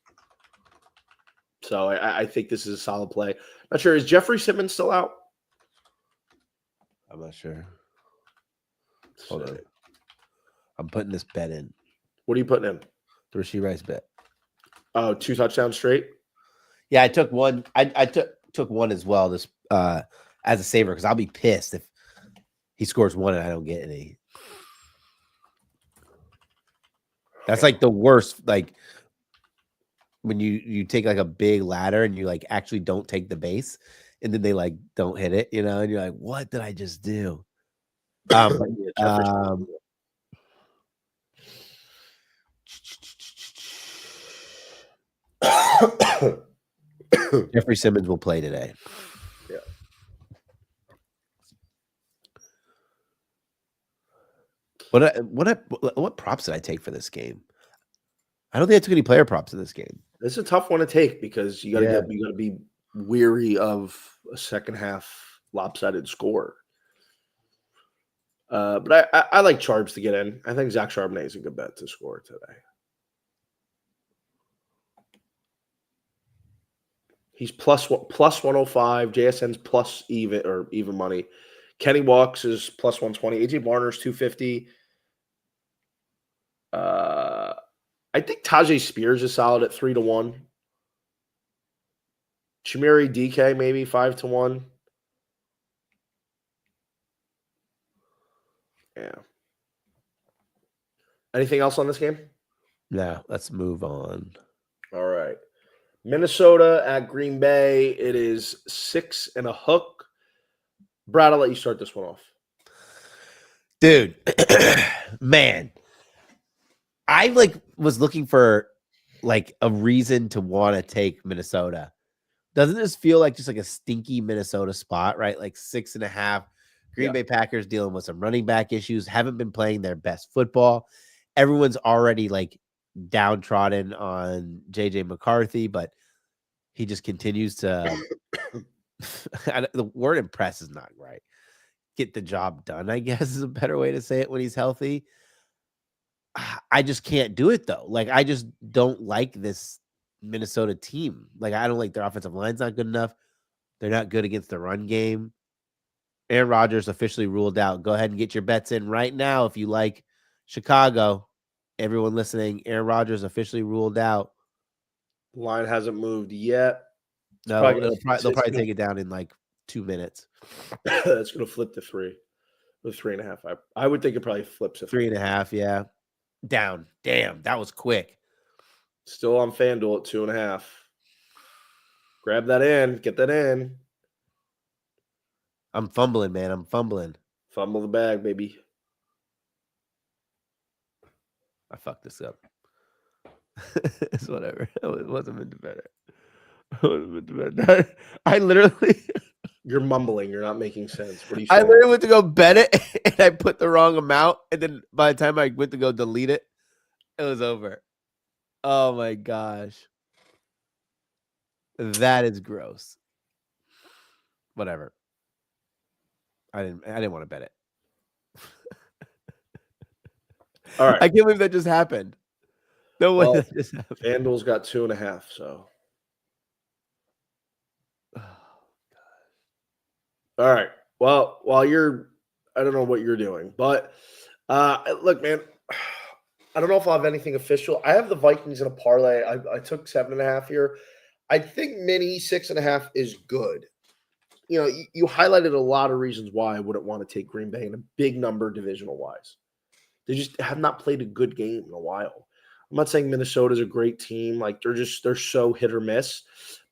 So I think this is a solid play. Not sure. Is Jeffrey Simmons still out? I'm not sure. Hold on. I'm putting this bet in. What are you putting in? The Rashee Rice bet. Oh, 2 touchdowns straight? Yeah, I took one. I took one as well, this as a saver, because I'll be pissed if he scores 1 and I don't get any. That's like the worst, like when you take like a big ladder and you like actually don't take the base and then they like don't hit it, and you're like, what did I just do? Jeffrey Simmons will play today. Yeah. What props did I take for this game? I don't think I took any player props in this game. It's a tough one to take because you gotta be weary of a second half lopsided score. But I like Charbs to get in. I think Zach Charbonnet is a good bet to score today. He's plus 105. JSN's plus even money. Kenny Walks is plus 120. AJ Barner's 250. I think Tajay Spears is solid at 3-1. Chimeri DK maybe 5-1. Yeah. Anything else on this game? No, let's move on. All right. Minnesota at Green Bay. It is 6 and a hook. Brad, I'll let you start this one off. Dude, man. I was looking for like a reason to want to take Minnesota. Doesn't this feel like just like a stinky Minnesota spot, right? Like 6.5. Green Bay Packers dealing with some running back issues, haven't been playing their best football. Everyone's already like downtrodden on JJ McCarthy, but he just continues to the word impress is not right. Get the job done, I guess, is a better way to say it when he's healthy. I just can't do it though. Like, I just don't like this Minnesota team. Like, I don't like their offensive line's not good enough. They're not good against the run game. Aaron Rodgers officially ruled out. Go ahead and get your bets in right now if you like Chicago. Everyone listening, Aaron Rodgers officially ruled out. Line hasn't moved yet. No, they'll probably take it down in like 2 minutes. It's going to flip to 3. The 3.5. I would think it probably flips to 3.5. Yeah. Down. Damn, that was quick. Still on FanDuel at 2.5. Grab that in. Get that in. I'm fumbling, man. I'm fumbling. Fumble the bag, baby. I fucked this up. It's whatever. It wasn't meant to bet it. I wasn't meant to bet that. I literally. You're mumbling. You're not making sense. What are you saying? I literally went to go bet it, and I put the wrong amount. And then by the time I went to go delete it, it was over. Oh my gosh. That is gross. Whatever. I didn't want to bet it. All right. I can't believe that just happened. No way that just happened. FanDuel's got 2.5, so. Oh, all right. Well, while I don't know what you're doing, but look, man, I don't know if I'll have anything official. I have the Vikings in a parlay. I took 7.5 here. I think mini 6.5 is good. You know, you highlighted a lot of reasons why I wouldn't want to take Green Bay in a big number divisional wise. They just have not played a good game in a while. I'm not saying Minnesota's a great team. Like they're so hit or miss.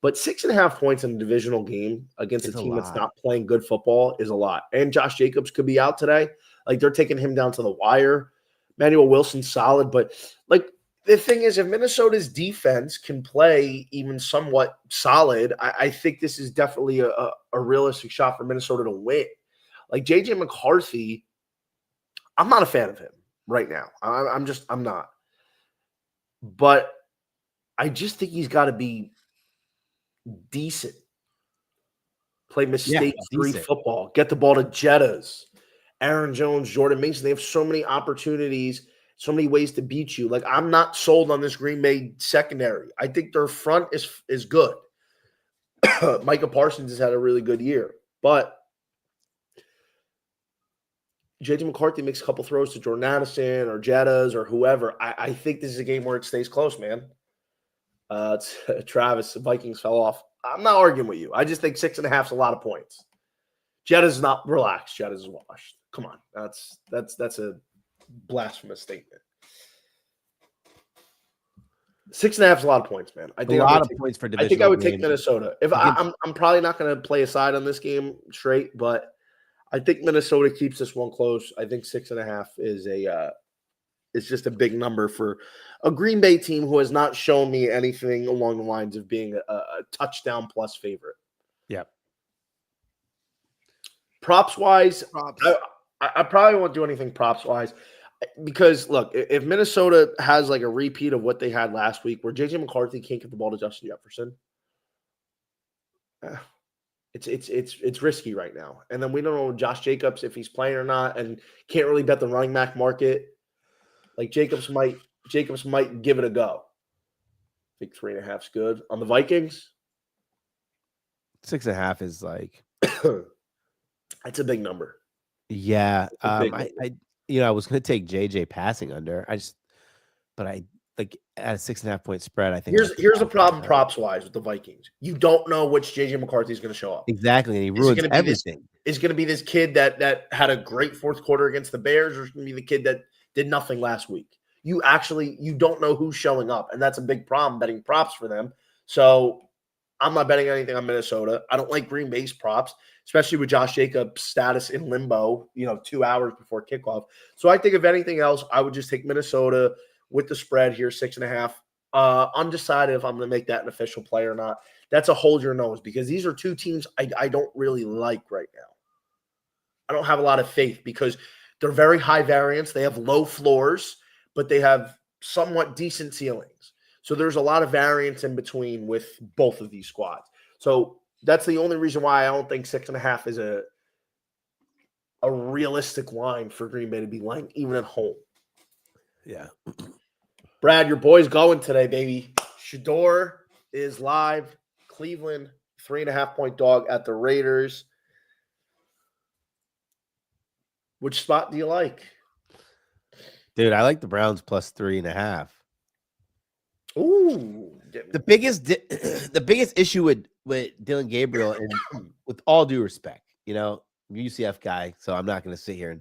But 6.5 points in a divisional game against a team that's not playing good football is a lot. And Josh Jacobs could be out today. Like they're taking him down to the wire. Manuel Wilson's solid. But like the thing is, if Minnesota's defense can play even somewhat solid, I think this is definitely a realistic shot for Minnesota to win. Like JJ McCarthy, I'm not a fan of him right now. I'm not. But I just think he's got to be decent. Play mistake-free football. Get the ball to Jettas, Aaron Jones, Jordan Mason. They have so many opportunities, so many ways to beat you. Like, I'm not sold on this Green Bay secondary. I think their front is good. Micah Parsons has had a really good year. But J.J. McCarthy makes a couple throws to Jordan Addison or Jettas or whoever. I think this is a game where it stays close, man. Travis, the Vikings fell off. I'm not arguing with you. I just think 6.5 is a lot of points. Jettas is not relaxed. Jettas is washed. Come on. That's a blasphemous statement. 6.5 is a lot of points, man. I think a lot of points for division. I think I would take Minnesota. If I'm probably not going to play a side on this game straight, but I think Minnesota keeps this one close. I think 6.5 is just a big number for a Green Bay team who has not shown me anything along the lines of being a touchdown plus favorite. Yeah. Props wise, I probably won't do anything props wise because look, if Minnesota has like a repeat of what they had last week, where JJ McCarthy can't get the ball to Justin Jefferson, it's risky right now. And then we don't know Josh Jacobs if he's playing or not, and can't really bet the running back market. Like Jacobs might give it a go. I think 3.5 is good on the Vikings. 6.5 is like it's a big number. Yeah. I was going to take JJ passing under. But I like at a 6.5 point spread. I think here's the problem props wise with the Vikings. You don't know which JJ McCarthy is going to show up. Exactly, and he ruins everything. Is going to be this kid that had a great fourth quarter against the Bears, or is going to be the kid that did nothing last week? You don't know who's showing up, and that's a big problem betting props for them. So I'm not betting anything on Minnesota. I don't like Green Bay's props, especially with Josh Jacobs' status in limbo, 2 hours before kickoff. So I think if anything else, I would just take Minnesota with the spread here, 6.5. Undecided if I'm going to make that an official play or not. That's a hold your nose because these are two teams I don't really like right now. I don't have a lot of faith because they're very high variance. They have low floors, but they have somewhat decent ceilings. So there's a lot of variance in between with both of these squads. So that's the only reason why I don't think 6.5 is a realistic line for Green Bay to be laying, even at home. Yeah. Brad, your boy's going today, baby. Shador is live. Cleveland, 3.5 point dog at the Raiders. Which spot do you like? Dude, I like the Browns plus 3.5. Ooh. The biggest issue with with Dylan Gabriel, and with all due respect, I'm a UCF guy, so I'm not going to sit here and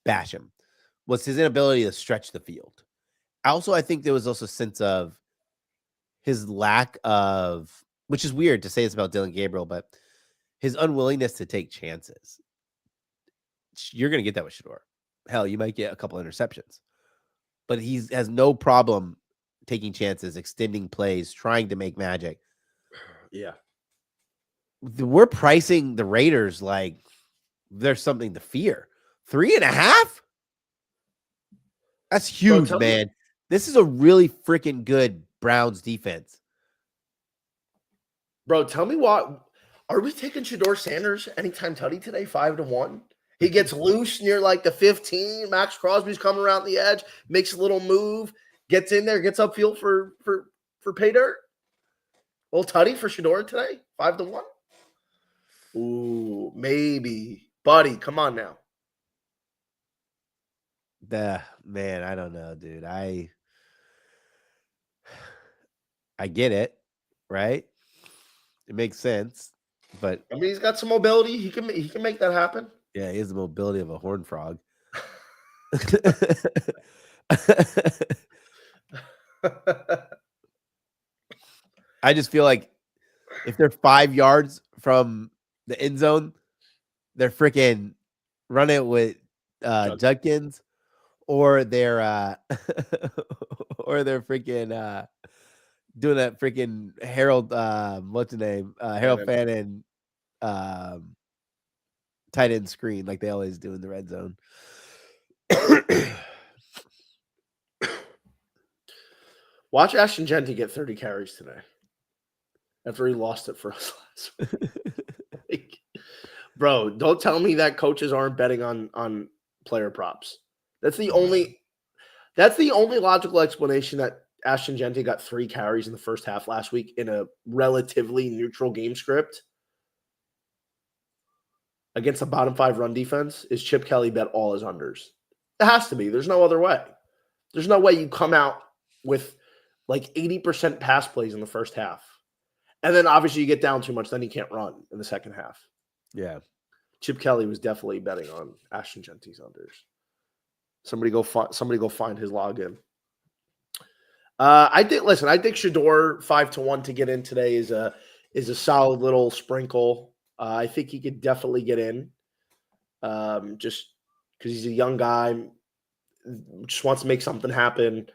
bash him, was his inability to stretch the field. Also, I think there was also a sense of his lack of, which is weird to say this about Dylan Gabriel, but his unwillingness to take chances. You're going to get that with Shedeur. Hell, you might get a couple interceptions, but he has no problem taking chances, extending plays, trying to make magic. Yeah. We're pricing the Raiders like there's something to fear. 3.5? That's huge, man. This is a really freaking good Browns defense. Bro, tell me what. Are we taking Shedeur Sanders anytime tutty today, 5-1? He gets loose near like the 15. Max Crosby's coming around the edge, makes a little move, gets in there, gets upfield for pay dirt. Little tutty for Shedeur today, 5-1. Ooh, maybe. Buddy, come on now. Man, I don't know, dude. I get it, right? It makes sense, but I mean, he's got some mobility. He can make that happen. Yeah, he has the mobility of a horned frog. I just feel like if they're 5 yards from the end zone, they're freaking running it with Judkins, or they're freaking doing that freaking Harold what's the name? Harold Fannin tight end screen like they always do in the red zone. Watch Ashton Genty get 30 carries today after he lost it for us last week. Bro, don't tell me that coaches aren't betting on player props. That's the only logical explanation that Ashton Genty got 3 carries in the first half last week in a relatively neutral game script against a bottom 5 run defense is Chip Kelly bet all his unders. It has to be. There's no other way. There's no way you come out with like 80% pass plays in the first half. And then obviously you get down too much, then you can't run in the second half. Yeah. Chip Kelly was definitely betting on Ashton Genty's unders. Somebody go find his login. I think Shedeur 5-1 to get in today is a solid little sprinkle. I think he could definitely get in. Just because he's a young guy, just wants to make something happen.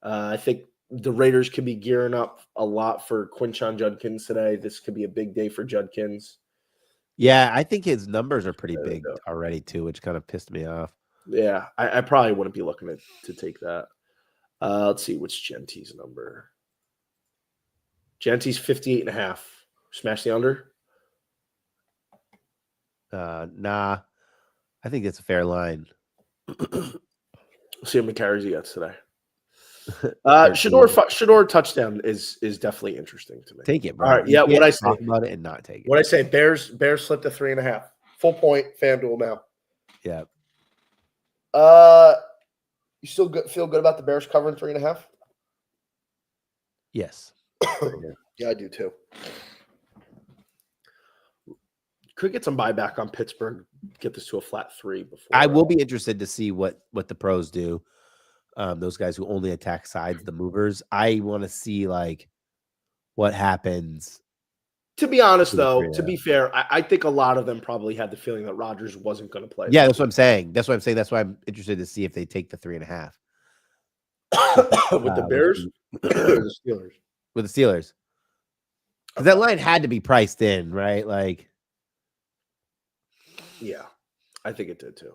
I think the Raiders could be gearing up a lot for Quinshon Judkins today. This could be a big day for Judkins. Yeah, I think his numbers are pretty big already too, which kind of pissed me off. Yeah, I probably wouldn't be looking to take that. Let's see, what's Genty's number? Genty's 58.5. Smash the under? Nah. I think it's a fair line. We'll see how many carries he gets today. Shedeur touchdown is definitely interesting to me. Take it, bro. All right, yeah. What I say talk about it and not take it. What I say, Bears slipped to 3.5. Full point, FanDuel now. Yeah. You still feel good about the Bears covering 3.5? Yes. Yeah, I do too. Could get some buyback on Pittsburgh. Get this to a flat 3 before. I will be interested to see what the pros do. Those guys who only attack sides, the movers. I want to see like what happens. To be honest, though, to be fair, I think a lot of them probably had the feeling that Rodgers wasn't going to play. Yeah, that's what I'm saying. That's why I'm interested to see if they take the 3.5 with the Bears or the Steelers. With the Steelers, because that line had to be priced in, right? Like, yeah, I think it did too.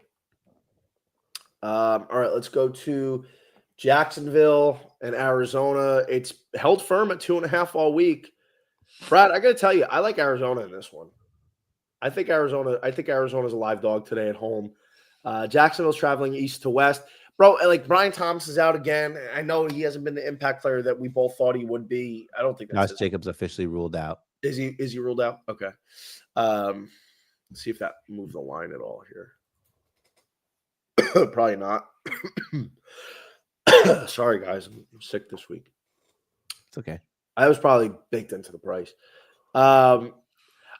All right, let's go to Jacksonville and Arizona. It's held firm at 2.5 all week. Brad, I got to tell you, I like Arizona in this one. I think Arizona's a live dog today at home. Jacksonville's traveling east to west. Bro, like Brian Thomas is out again. I know he hasn't been the impact player that we both thought he would be. I don't think that's Josh Jacobs officially ruled out. Is he ruled out? Okay. Let's see if that moved the line at all here. Probably not. Sorry, guys. I'm sick this week. It's okay. I was probably baked into the price. I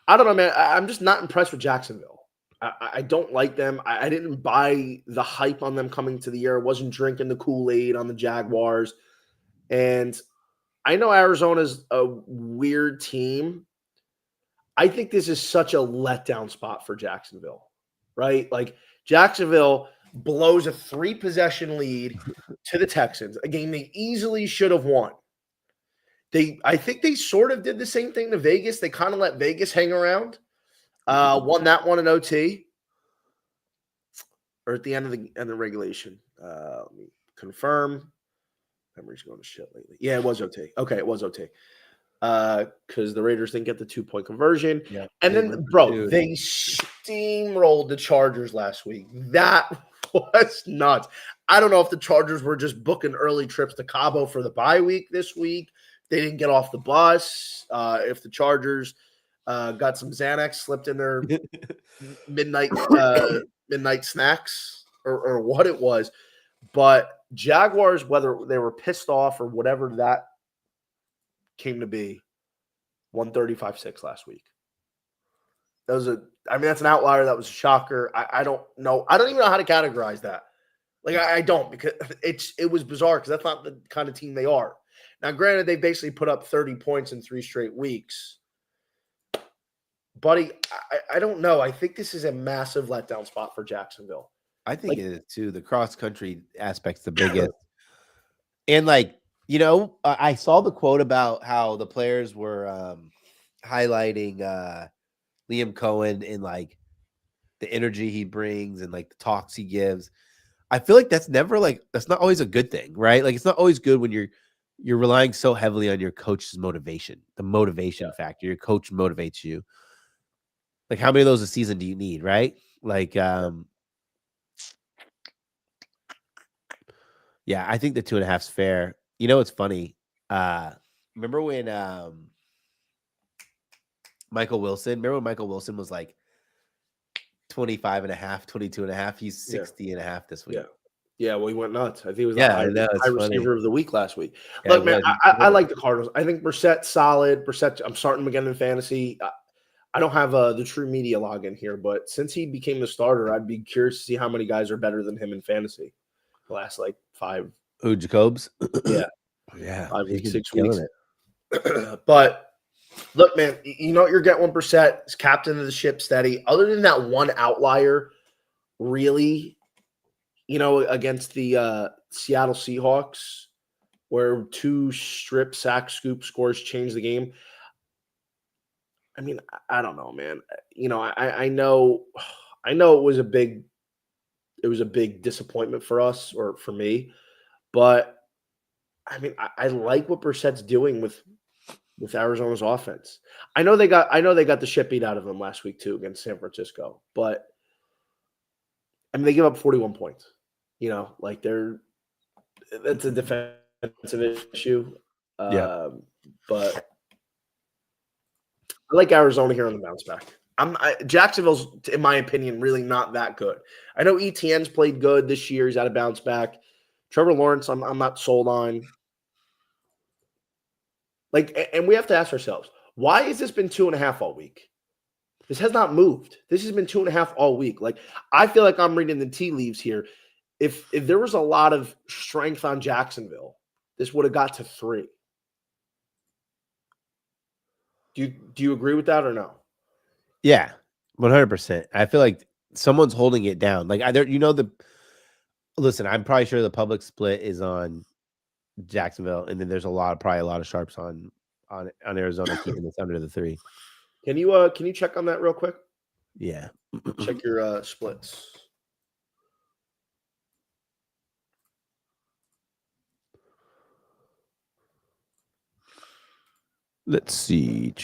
don't know, man. I'm just not impressed with Jacksonville. I don't like them. I didn't buy the hype on them coming to the year. I wasn't drinking the Kool-Aid on the Jaguars. And I know Arizona's a weird team. I think this is such a letdown spot for Jacksonville, right? Like Jacksonville blows a 3-possession lead to the Texans, a game they easily should have won. I think they sort of did the same thing to Vegas. They kind of let Vegas hang around. Won that one in OT or at the end of the regulation. Let me confirm. Memory's going to shit lately. Yeah, it was OT. Okay, it was OT. Because the Raiders didn't get the 2-point conversion. Yeah. And then, bro, they steamrolled the Chargers last week. That was nuts. I don't know if the Chargers were just booking early trips to Cabo for the bye week this week. They didn't get off the bus. If the Chargers got some Xanax slipped in their midnight snacks or what it was. But Jaguars, whether they were pissed off or whatever that came to be, 135-6 last week. That's an outlier. That was a shocker. I don't know. I don't even know how to categorize that. Like I don't, because it was bizarre because that's not the kind of team they are. Now, granted, they basically put up 30 points in 3 straight weeks. Buddy, I don't know. I think this is a massive letdown spot for Jacksonville. I think it is too. The cross-country aspect's the biggest. And I saw the quote about how the players were highlighting Liam Cohen and like the energy he brings and like the talks he gives. I feel like that's not always a good thing, right? Like it's not always good when you're relying so heavily on your coach's motivation, the motivation factor. Your coach motivates you. Like how many of those a season do you need, right? Like, yeah, I think the 2.5's fair. You know, it's funny. Remember when Michael Wilson was like 25.5, 22.5. He's 60.5 this week. Yeah, well, he went nuts. I think he was the high receiver of the week last week. Yeah, look, man, I like the Cardinals. I think Brissett's solid. I'm starting him again in fantasy. I don't have the True Media login here, but since he became the starter, I'd be curious to see how many guys are better than him in fantasy the last like 5. Who, Jacobs? Yeah. 5 weeks, 6 weeks. But look, man, you know what you're getting when Brissett is captain of the ship steady. Other than that one outlier, really, against the Seattle Seahawks, where 2 strip sack scoop scores changed the game. I mean, I don't know, man. I know it was a big disappointment for us or for me, but I mean, I like what Brissett's doing with Arizona's offense. I know they got the shit beat out of them last week too against San Francisco, but I mean they give up 41 points. That's a defensive issue. But I like Arizona here on the bounce back. Jacksonville's, in my opinion, really not that good. I know ETN's played good this year. He's had a bounce back. Trevor Lawrence, I'm not sold on. Like, and we have to ask ourselves, why has this been 2.5 all week? This has not moved. This has been 2.5 all week. Like, I feel like I'm reading the tea leaves here. If there was a lot of strength on Jacksonville, this would have got to 3. Do you agree with that or no? Yeah, 100%. I feel like someone's holding it down. Like listen, I'm probably sure the public split is on Jacksonville, and then there's probably a lot of sharps on Arizona keeping this under the 3. Can you check on that real quick? Yeah. Check your splits. Let's see.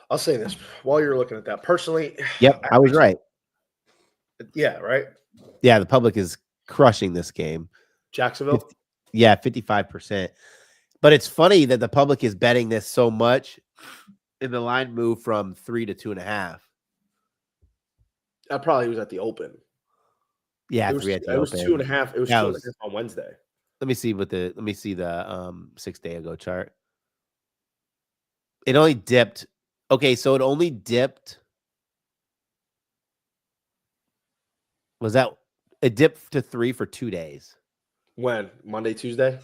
I'll say this while you're looking at that. Personally, yep, I was right. Yeah, right? Yeah, the public is crushing this game. Jacksonville? 55%. But it's funny that the public is betting this so much, and the line moved from 3 to 2.5. That probably was at the open. Yeah, it was 2.5. It was 2.5 on Wednesday. Let me see the 6 day ago chart. It only dipped. Okay, so it only dipped. Was that it dipped to 3 for 2 days? When? Monday, Tuesday?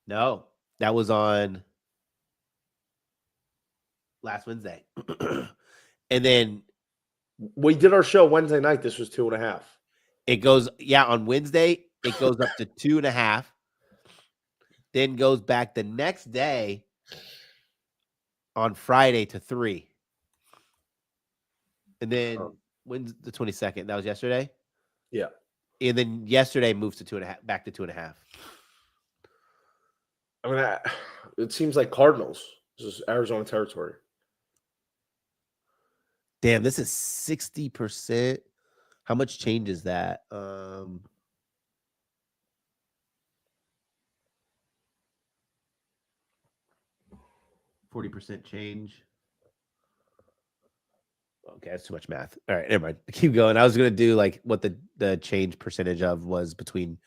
No, that was on last Wednesday. And then We did our show Wednesday night. This was 2.5. it goes, on Wednesday, it goes up to 2.5, then goes back the next day on Friday to 3. And then when's the 22nd? That was yesterday? Yeah. And then yesterday moves to 2.5, back to 2.5. I mean, it seems like Cardinals. This is Arizona territory. Damn, this is 60%. How much change is that? 40% change. Okay, that's too much math. All right, never mind. Keep going. I was gonna do like what the change percentage of was between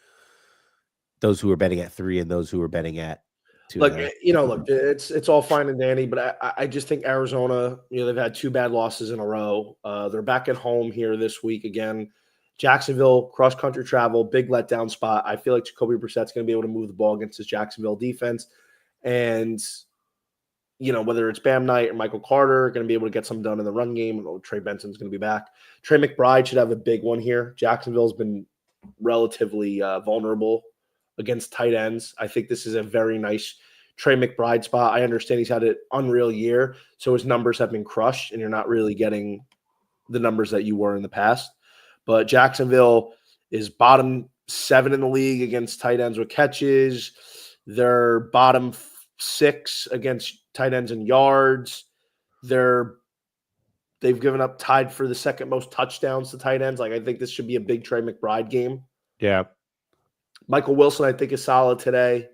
those who were betting at 3 and those who were betting at 2. Look, it's all fine and dandy, but I just think Arizona, they've had 2 bad losses in a row. They're back at home here this week again. Jacksonville, cross-country travel, big letdown spot. I feel like Jacoby Brissett's going to be able to move the ball against this Jacksonville defense. And, whether it's Bam Knight or Michael Carter, going to be able to get some done in the run game. Trey Benson's going to be back. Trey McBride should have a big one here. Jacksonville's been relatively vulnerable against tight ends. I think this is a very nice Trey McBride spot. I understand he's had an unreal year, so his numbers have been crushed, and you're not really getting the numbers that you were in the past. But Jacksonville is bottom 7 in the league against tight ends with catches. They're bottom 6 against tight ends in yards. They've given up tied for the second most touchdowns to tight ends. Like, I think this should be a big Trey McBride game. Yeah. Michael Wilson, I think, is solid today.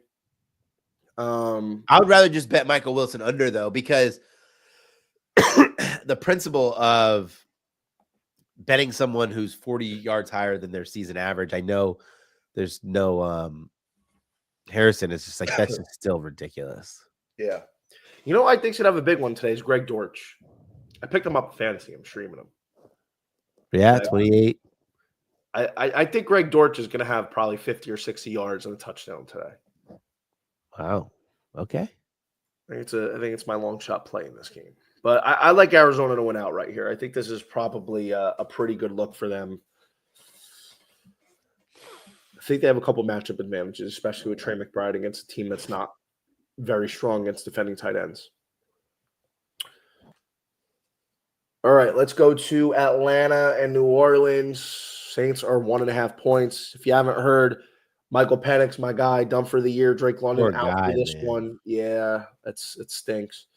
I would rather just bet Michael Wilson under, though, because the principle of betting someone who's 40 yards higher than their season average, I know there's no Harrison. It's just like, that's just still ridiculous. Yeah. I think should have a big one today is Greg Dortch. I picked him up in fantasy. I'm streaming him. Yeah, 28. I think Greg Dortch is going to have probably 50 or 60 yards and a touchdown today. Wow. Okay. I think it's my long shot play in this game. But I like Arizona to win out right here. I think this is probably a pretty good look for them. I think they have a couple matchup advantages, especially with Trey McBride against a team that's not very strong against defending tight ends. All right, let's go to Atlanta and New Orleans. Saints are 1.5 points. If you haven't heard, Michael Penix, my guy, done for the year. Drake London out for this one. Yeah, it stinks.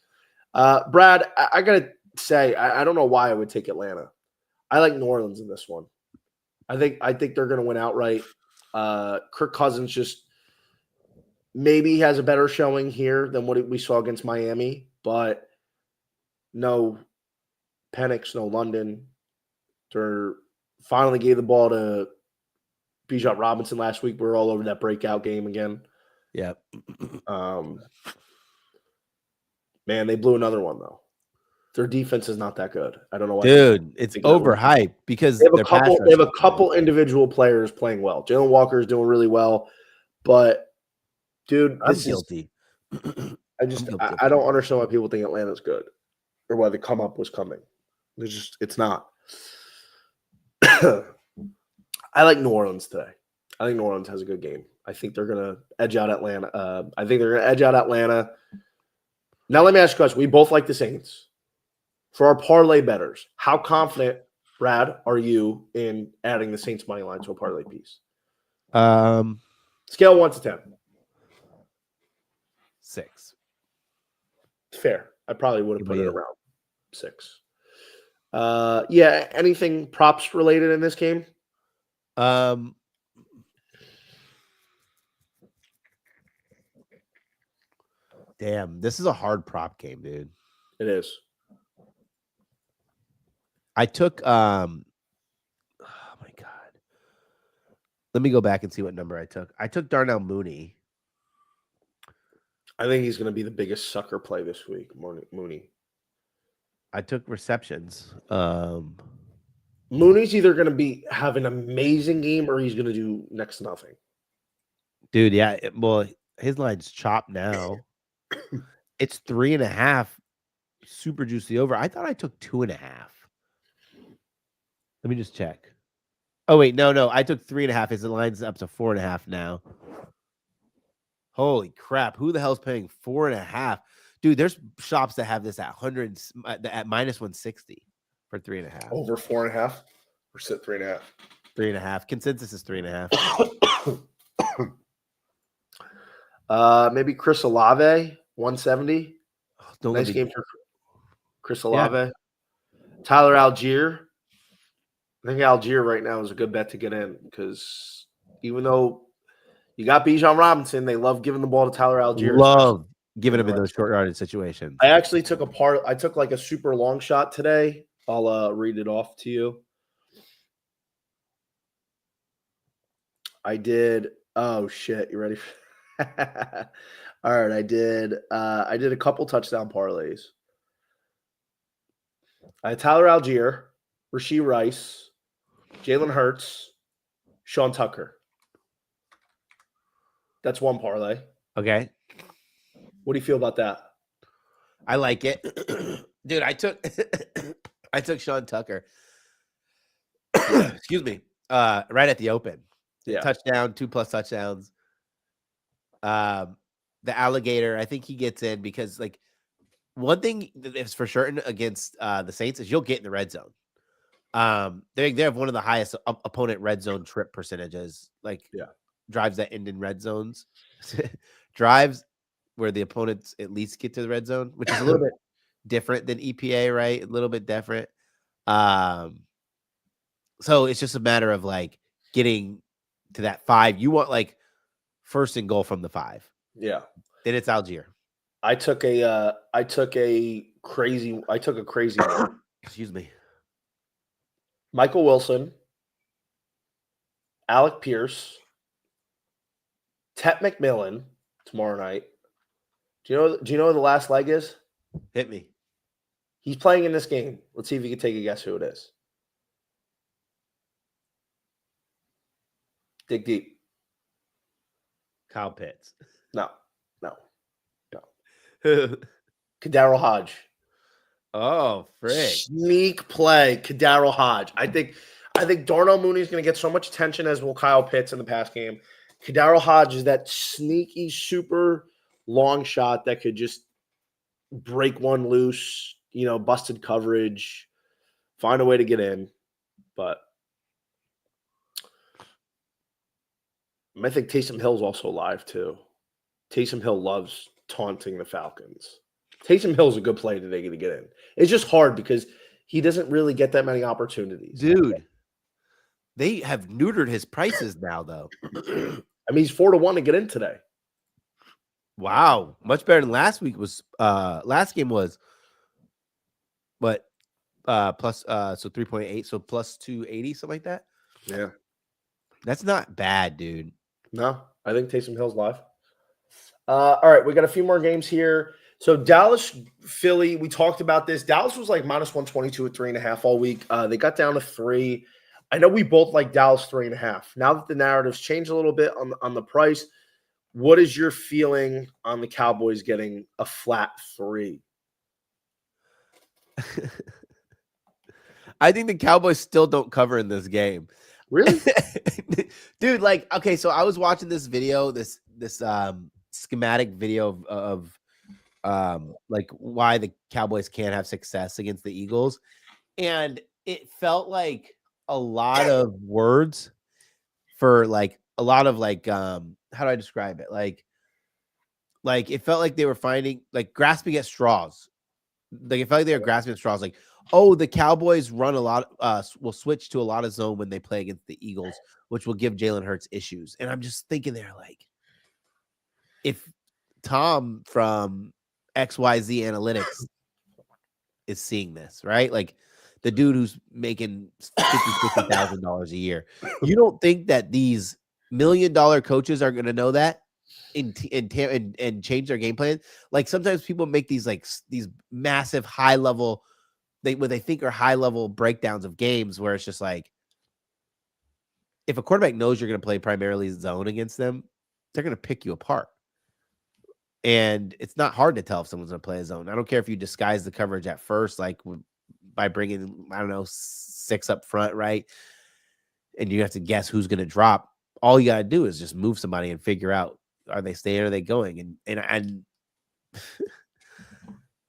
Brad, I got to say, I don't know why I would take Atlanta. I like New Orleans in this one. I think they're going to win outright. Kirk Cousins just maybe has a better showing here than what we saw against Miami, but no Penix, no London. They finally gave the ball to Bijan Robinson last week. We're all over that breakout game again. Yeah. Man, they blew another one, though. Their defense is not that good. I don't know why. Dude, it's overhyped because they have a couple individual players playing well. Jalen Walker is doing really well, but dude, I'm guilty. I don't understand why people think Atlanta's good or why the come up was coming. It's not. I like New Orleans today. I think New Orleans has a good game. I think they're going to edge out Atlanta. Now, let me ask you a question. We both like the Saints. For our parlay bettors, how confident, Brad, are you in adding the Saints money line to a parlay piece? Scale 1 to 10. 6. Fair. I probably would have put it around 6. Yeah. Anything props related in this game? Damn, this is a hard prop game, dude. It is. I took oh my god. Let me go back and see what number I took. I took Darnell Mooney. I think he's going to be the biggest sucker play this week, Mooney. I took receptions. Mooney's either going to have an amazing game or he's going to do next to nothing. Dude, yeah. Well, his line's chopped now. It's 3.5. Super juicy over. I thought I took 2.5. Let me just check. Oh, wait. No. I took 3.5. His line's up to 4.5 now. Holy crap. Who the hell's paying 4.5? Dude, there's shops that have this at minus 160 for 3.5. Over 4.5 or sit 3.5? 3.5. Consensus is 3.5. Maybe Chris Olave, 170. Nice game for Chris Olave. Yeah. Tyler Algier. I think Algier right now is a good bet to get in because even though you got Bijan Robinson, they love giving the ball to Tyler Algier. Love giving him in those short yardage situations. I actually took like a super long shot today. I'll read it off to you. I did. Oh shit! You ready? All right, I did a couple touchdown parlays. I had Tyler Algier, Rashee Rice, Jalen Hurts, Sean Tucker. That's one parlay. Okay. What do you feel about that? I like it. Dude, I took Sean Tucker. Excuse me. Right at the open. Yeah. Touchdown, 2+ touchdowns. The alligator, I think he gets in because like one thing is for certain against the Saints is you'll get in the red zone. They have one of the highest opponent red zone trip percentages. Like drives that end in red zones, drives where the opponents at least get to the red zone, which is a little bit different than EPA, right? A little bit different. So it's just a matter of like getting to that 5. You want like first and goal from the 5. Yeah. Then it's Algier. I took a crazy one. Excuse me. Michael Wilson, Alec Pierce, Tet McMillan tomorrow night. Do you know who the last leg is? Hit me. He's playing in this game. Let's see if you can take a guess who it is. Dig deep. Kyle Pitts. No. Kadarius Hodge. Oh, frick. Sneak play, Kadarius Hodge. I think Darnell Mooney is going to get so much attention as will Kyle Pitts in the past game. Kadarius Hodge is that sneaky, super long shot that could just break one loose, busted coverage, find a way to get in. But I think Taysom Hill's also alive too. Taysom Hill loves taunting the Falcons. Taysom Hill's a good play today to get in. It's just hard because he doesn't really get that many opportunities. Dude, they have neutered his prices now, though. I mean, he's 4-1 to get in today. Wow. Much better than last week was last game was what plus so 3.8, so plus 280, something like that. Yeah. That's not bad, dude. No, I think Taysom Hill's live. All right, we got a few more games here. So Dallas, Philly, we talked about this. Dallas was like minus 122 at 3.5 all week. They got down to 3. I know we both like Dallas 3.5. Now that the narrative's changed a little bit on the price, what is your feeling on the Cowboys getting a flat 3? I think the Cowboys still don't cover in this game. Really? Dude, like, okay, so I was watching this video, this schematic video of like why the Cowboys can't have success against the Eagles, and it felt like a lot of words for like a lot of like how do I describe it? Like it felt like they were finding like grasping at straws. Like it felt like they were grasping at straws. Like, oh, the Cowboys run a lot. Will switch to a lot of zone when they play against the Eagles, which will give Jalen Hurts issues. And I'm just thinking there, like, if Tom from XYZ Analytics is seeing this, right? Like the dude who's making $50,000 a year. You don't think that these $1 million coaches are going to know that? and change their game plan. Like sometimes people make these these massive high level what they think are high level breakdowns of games where it's just like if a quarterback knows you're going to play primarily zone against them, they're going to pick you apart. And it's not hard to tell if someone's going to play a zone. I don't care if you disguise the coverage at first, like by bringing, I don't know, 6 up front, right? And you have to guess who's going to drop. All you got to do is just move somebody and figure out, are they staying or are they going? And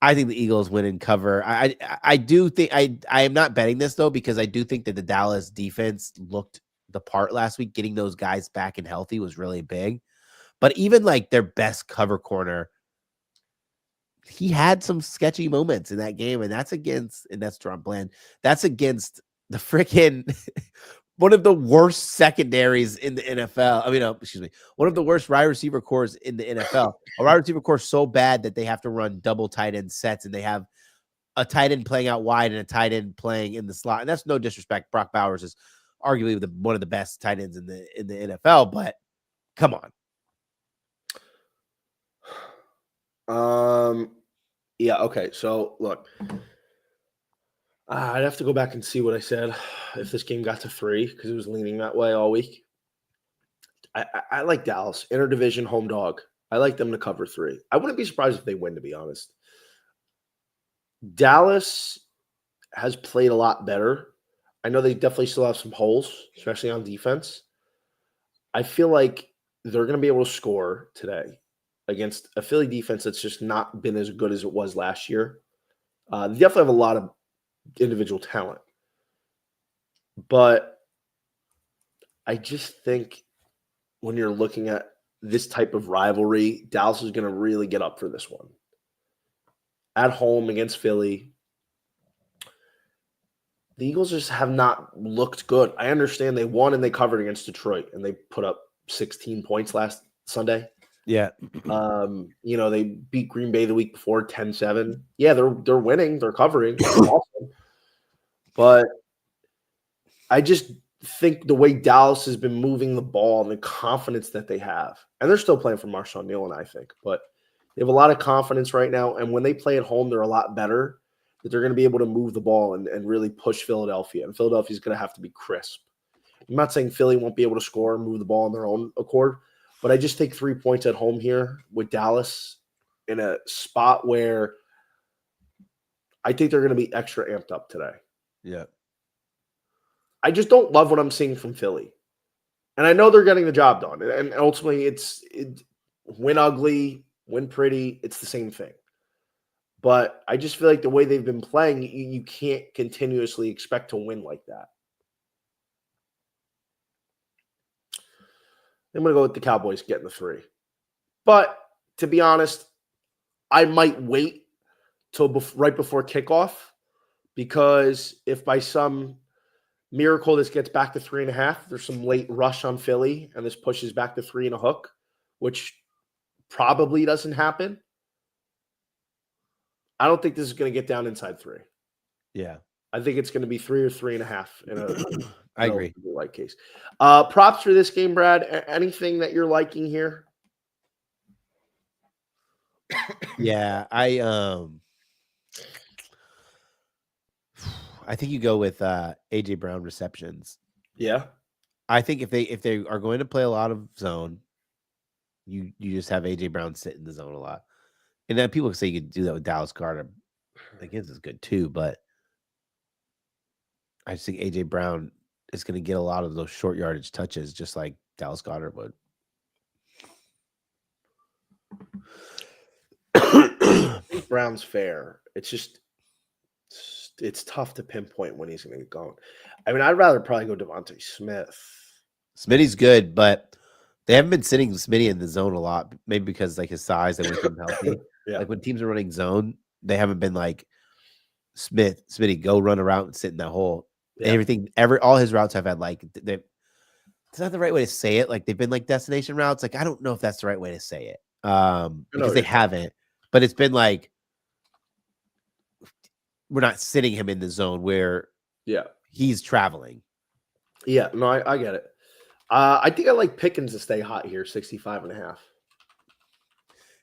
I think the Eagles win and cover. I do think I am not betting this though, because I do think that the Dallas defense looked the part last week. Getting those guys back and healthy was really big. But even like their best cover corner, he had some sketchy moments in that game, and that's Jerome Bland. That's against the freaking one of the worst secondaries in the NFL. I mean, excuse me, one of the worst wide receiver cores in the NFL. A wide receiver core so bad that they have to run double tight end sets, and they have a tight end playing out wide and a tight end playing in the slot. And that's no disrespect. Brock Bowers is arguably one of the best tight ends in the NFL, but come on. Yeah, okay. So look, I'd have to go back and see what I said if this game got to 3, because it was leaning that way all week. I like Dallas, interdivision home dog. I like them to cover 3. I wouldn't be surprised if they win, to be honest. Dallas has played a lot better. I know they definitely still have some holes, especially on defense. I feel like they're going to be able to score today against a Philly defense that's just not been as good as it was last year. They definitely have a lot of individual talent. But I just think when you're looking at this type of rivalry, Dallas is going to really get up for this one. At home against Philly, the Eagles just have not looked good. I understand they won and they covered against Detroit, and they put up 16 points last Sunday. Yeah. They beat Green Bay the week before 10-7. Yeah, they're winning, they're covering. Awesome. But I just think the way Dallas has been moving the ball and the confidence that they have, and they're still playing for Marshawn Neal, and I think, but they have a lot of confidence right now. And when they play at home, they're a lot better, that they're going to be able to move the ball and really push Philadelphia. And Philadelphia's going to have to be crisp. I'm not saying Philly won't be able to score and move the ball on their own accord, but I just take 3 points at home here with Dallas in a spot where I think they're going to be extra amped up today. Yeah. I just don't love what I'm seeing from Philly. And I know they're getting the job done. And ultimately, it's win ugly, win pretty. It's the same thing. But I just feel like the way they've been playing, you can't continuously expect to win like that. I'm going to go with the Cowboys getting the 3. But to be honest, I might wait till right before kickoff, because if by some miracle this gets back to 3.5, there's some late rush on Philly and this pushes back to 3 and a hook, which probably doesn't happen. I don't think this is going to get down inside 3. Yeah. I think it's going to be 3 or 3.5 in a I agree. Like case. Props for this game, Brad. Anything that you're liking here? Yeah, I think you go with AJ Brown receptions. Yeah. I think if they are going to play a lot of zone, you just have AJ Brown sit in the zone a lot. And then people say you could do that with Dallas Goedert. I guess it's good too, but I just think AJ Brown is going to get a lot of those short yardage touches, just like Dallas Goedert would. I think Brown's fair. It's just it's tough to pinpoint when he's going to get going. I mean, I'd rather probably go Devontae Smith. Smitty's good, but they haven't been sitting Smitty in the zone a lot. Maybe because like his size, they want him healthy. Yeah. Like when teams are running zone, they haven't been like Smitty, go run around and sit in that hole. Yeah. All his routes have had like it's not the right way to say it. Like they've been like destination routes. Like I don't know if that's the right way to say it. Because they haven't. But it's been like we're not sitting him in the zone where he's traveling. Yeah, no, I get it. I think I like Pickens to stay hot here, 65.5.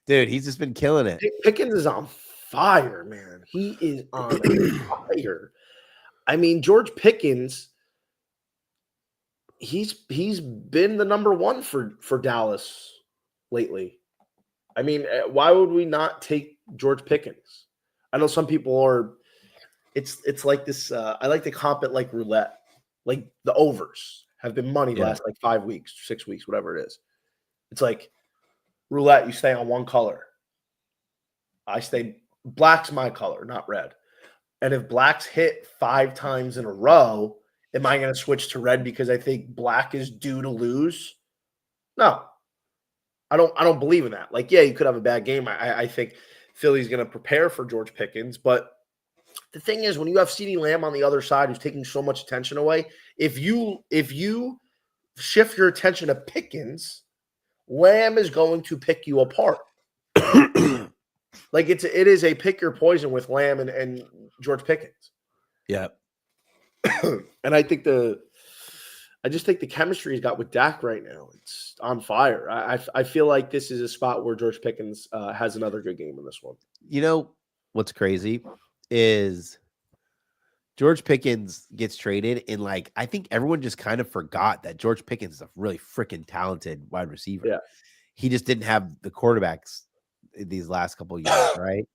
Dude, he's just been killing it. Pickens is on fire, man. He is on fire. I mean, George Pickens, he's been the number one for Dallas lately. I mean, why would we not take George Pickens? I know some people are. It's like this. I like to comp it like roulette. Like the overs have been money last like 5 weeks, 6 weeks, whatever it is. It's like roulette. You stay on one color. I stay black's my color, not red. And if black's hit 5 times in a row, am I going to switch to red because I think black is due to lose? No. I don't believe in that. Like, yeah, you could have a bad game. I think Philly's going to prepare for George Pickens, but the thing is, when you have CeeDee Lamb on the other side who's taking so much attention away, if you shift your attention to Pickens, Lamb is going to pick you apart. Like it is a pick your poison with Lamb and George Pickens. Yeah. And I just think the chemistry he's got with Dak right now, it's on fire. I feel like this is a spot where George Pickens has another good game in this one. You know what's crazy is George Pickens gets traded, and like I think everyone just kind of forgot that George Pickens is a really freaking talented wide receiver. Yeah. He just didn't have the quarterbacks in these last couple of years, right?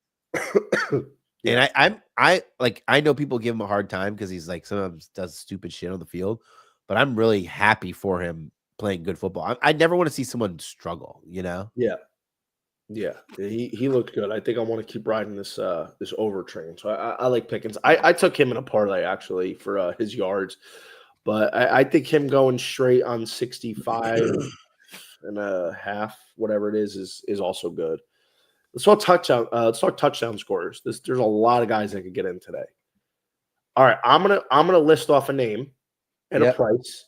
Yeah. And I know people give him a hard time because he's like sometimes does stupid shit on the field, but I'm really happy for him playing good football. I never want to see someone struggle, you know? Yeah. Yeah. He looked good. I think I want to keep riding this over train. So I like Pickens. I took him in a parlay actually for his yards, but I think him going straight on 65 and a half, whatever it is also good. Let's talk touchdown scorers. There's a lot of guys that could get in today. All right, I'm gonna list off a name and a price.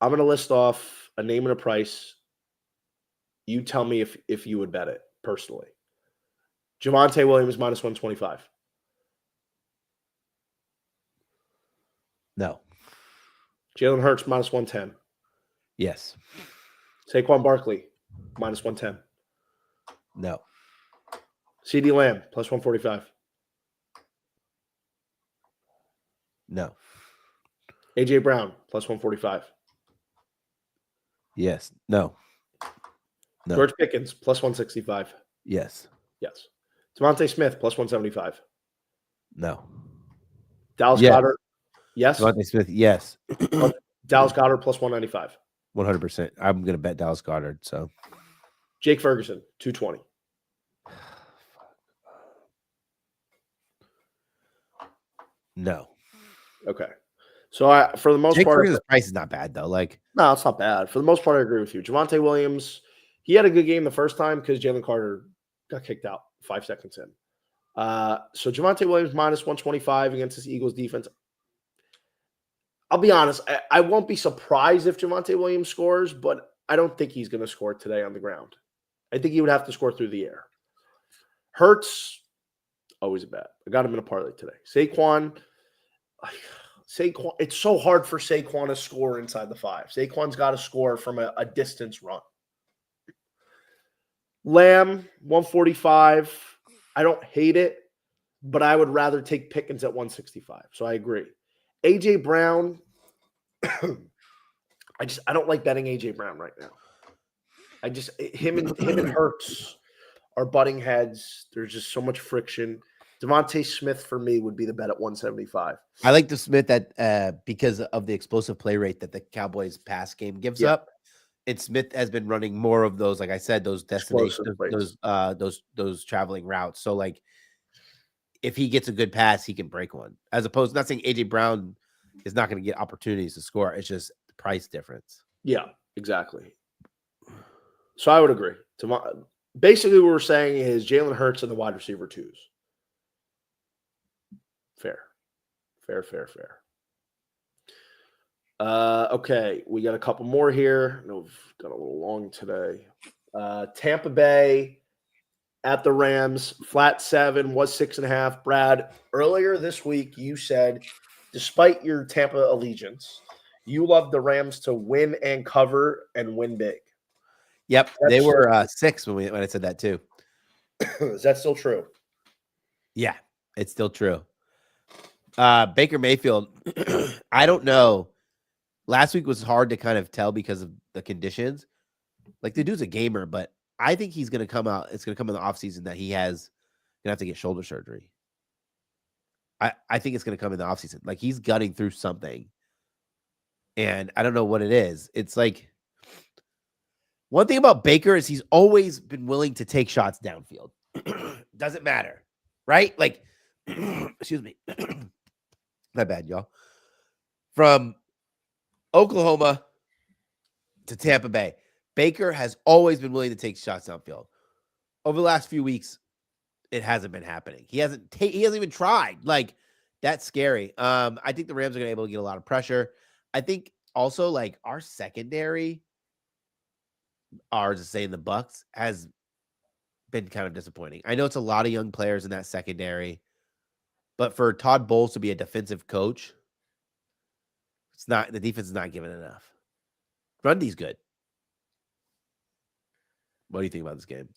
I'm gonna list off a name and a price. You tell me if you would bet it personally. Javonte Williams minus 125. No. Jalen Hurts minus 110. Yes. Saquon Barkley minus 110. No. CeeDee Lamb plus 145. No. AJ Brown plus 145. Yes. No. No. George Pickens plus 165. Yes. Yes. Devontae Smith plus 175. No. Dallas Goedert. Yes. Devontae Smith. Yes. Dallas Goedert plus 195. 100%. I'm going to bet Dallas Goedert. So Jake Ferguson 220. No. Okay. So for the most Jake part, Ferguson's price is not bad though. Like, no, it's not bad. For the most part, I agree with you. Javonte Williams, he had a good game the first time because Jalen Carter got kicked out 5 seconds in. So Javonte Williams minus 125 against this Eagles defense. I'll be honest, I won't be surprised if Javonte Williams scores, but I don't think he's going to score today on the ground. I think he would have to score through the air. Hurts, always a bet. I got him in a parlay today. Saquon, it's so hard for Saquon to score inside the 5. Saquon's got to score from a distance run. Lamb, 145. I don't hate it, but I would rather take Pickens at 165. So I agree. AJ Brown, I don't like betting AJ Brown right now. Him and Hurts are butting heads. There's just so much friction. Devontae Smith for me would be the bet at 175. I like the Smith that because of the explosive play rate that the Cowboys pass game gives up. And Smith has been running more of those, like I said, those destinations, those traveling routes. So like if he gets a good pass, he can break one. As opposed, not saying AJ Brown is not going to get opportunities to score. It's just the price difference. Yeah, exactly. So I would agree. Basically, what we're saying is Jalen Hurts and the wide receiver 2s. Fair. Okay, we got a couple more here. I know we've got a little long today. Tampa Bay at the Rams, flat 7 was 6.5. Brad, earlier this week you said, despite your Tampa allegiance, you love the Rams to win and cover and win big. Yep, That's they were true. 6 when I said that too. Is that still true? Yeah, it's still true. Baker Mayfield, I don't know. Last week was hard to kind of tell because of the conditions. Like the dude's a gamer, but I think he's going to come out. It's going to come in the offseason that he has going to have to get shoulder surgery. I think it's going to come in the offseason. Like he's gutting through something. And I don't know what it is. It's like one thing about Baker is he's always been willing to take shots downfield. Doesn't matter. Right? Like, excuse me. Not bad, y'all. From Oklahoma to Tampa Bay, Baker has always been willing to take shots downfield. Over the last few weeks, it hasn't been happening. He hasn't even tried. Like, that's scary. I think the Rams are going to be able to get a lot of pressure. I think also like our secondary, ours to say in the Bucks, has been kind of disappointing. I know it's a lot of young players in that secondary, but for Todd Bowles to be a defensive coach, the defense is not giving enough. Grundy's good. What do you think about this game?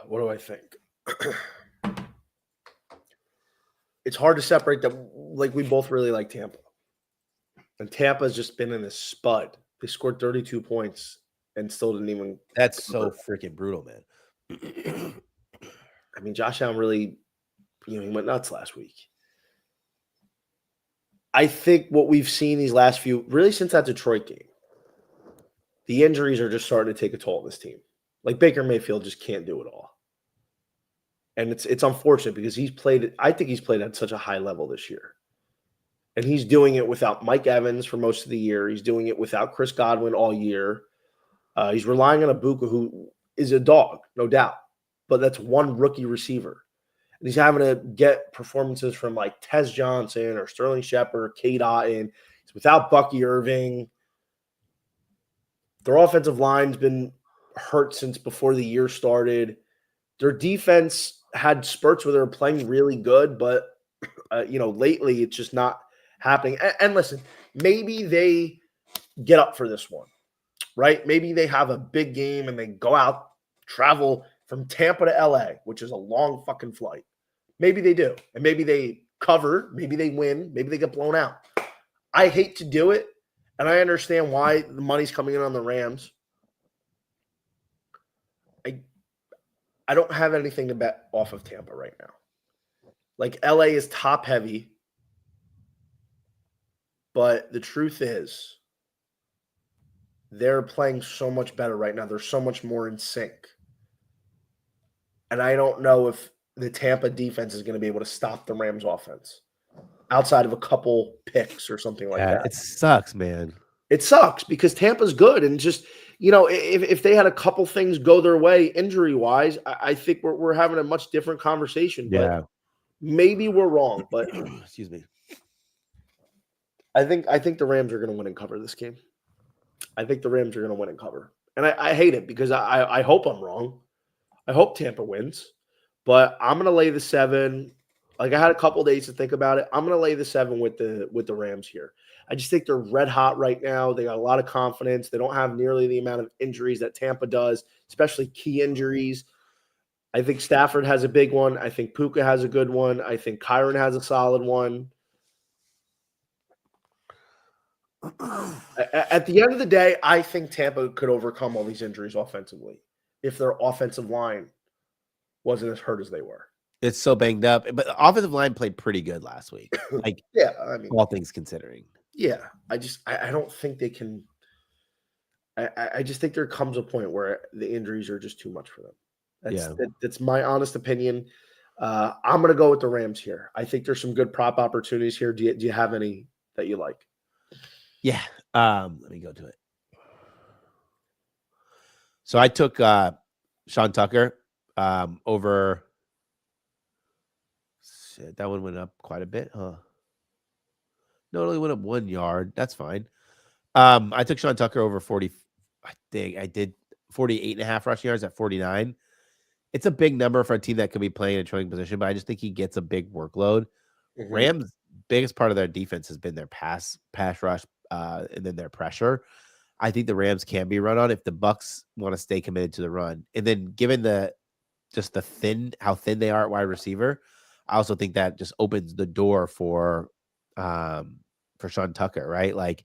What do I think? It's hard to separate them. Like we both really like Tampa. And Tampa's just been in this spud. They scored 32 points and still didn't even. That's so freaking brutal, man. I mean, Josh Allen really, he went nuts last week. I think what we've seen these last few, really since that Detroit game, the injuries are just starting to take a toll on this team. Like Baker Mayfield just can't do it all. And it's unfortunate because I think he's played at such a high level this year. And he's doing it without Mike Evans for most of the year. He's doing it without Chris Godwin all year. He's relying on Ibuka, who is a dog, no doubt. But that's one rookie receiver. And he's having to get performances from like Tez Johnson or Sterling Shepard, Kate Otten. He's without Bucky Irving. Their offensive line's been hurt since before the year started. Their defense had spurts where they were playing really good, but lately it's just not happening. And listen, maybe they get up for this one, right? Maybe they have a big game and they go out, travel from Tampa to LA, which is a long fucking flight. Maybe they do. And maybe they cover, maybe they win, maybe they get blown out. I hate to do it, and I understand why the money's coming in on the Rams. I don't have anything to bet off of Tampa right now. Like LA is top heavy, but the truth is they're playing so much better right now. They're so much more in sync. And I don't know if the Tampa defense is going to be able to stop the Rams offense outside of a couple picks or something like that. It sucks, man. It sucks because Tampa's good, and just if they had a couple things go their way injury wise, I think we're having a much different conversation. Yeah, but maybe we're wrong. But excuse me. I think the Rams are going to win and cover this game. I think the Rams are going to win and cover, and I hate it because I hope I'm wrong. I hope Tampa wins, but I'm going to lay the 7. Like I had a couple days to think about it. I'm going to lay the 7 with the Rams here. I just think they're red hot right now. They got a lot of confidence. They don't have nearly the amount of injuries that Tampa does, especially key injuries. I think Stafford has a big one. I think Puka has a good one. I think Kyron has a solid one. At the end of the day, I think Tampa could overcome all these injuries offensively if their offensive line wasn't as hurt as they were. It's so banged up, but the offensive line played pretty good last week. Like, yeah, I mean, all things considering. Yeah, I don't think they can. I just think there comes a point where the injuries are just too much for them. That's my honest opinion. I'm going to go with the Rams here. I think there's some good prop opportunities here. Do you have any that you like? Yeah. Let me go to it. So I took Sean Tucker over. Shit, that one went up quite a bit, huh? No, it only went up 1 yard. That's fine. I took Sean Tucker over 40. I think I did 48.5 rushing yards at 49. It's a big number for a team that could be playing in a trailing position, but I just think he gets a big workload. Mm-hmm. Rams' biggest part of their defense has been their pass rush and then their pressure. I think the Rams can be run on if the Bucks want to stay committed to the run. And then given how thin they are at wide receiver, I also think that just opens the door for Sean Tucker, right? Like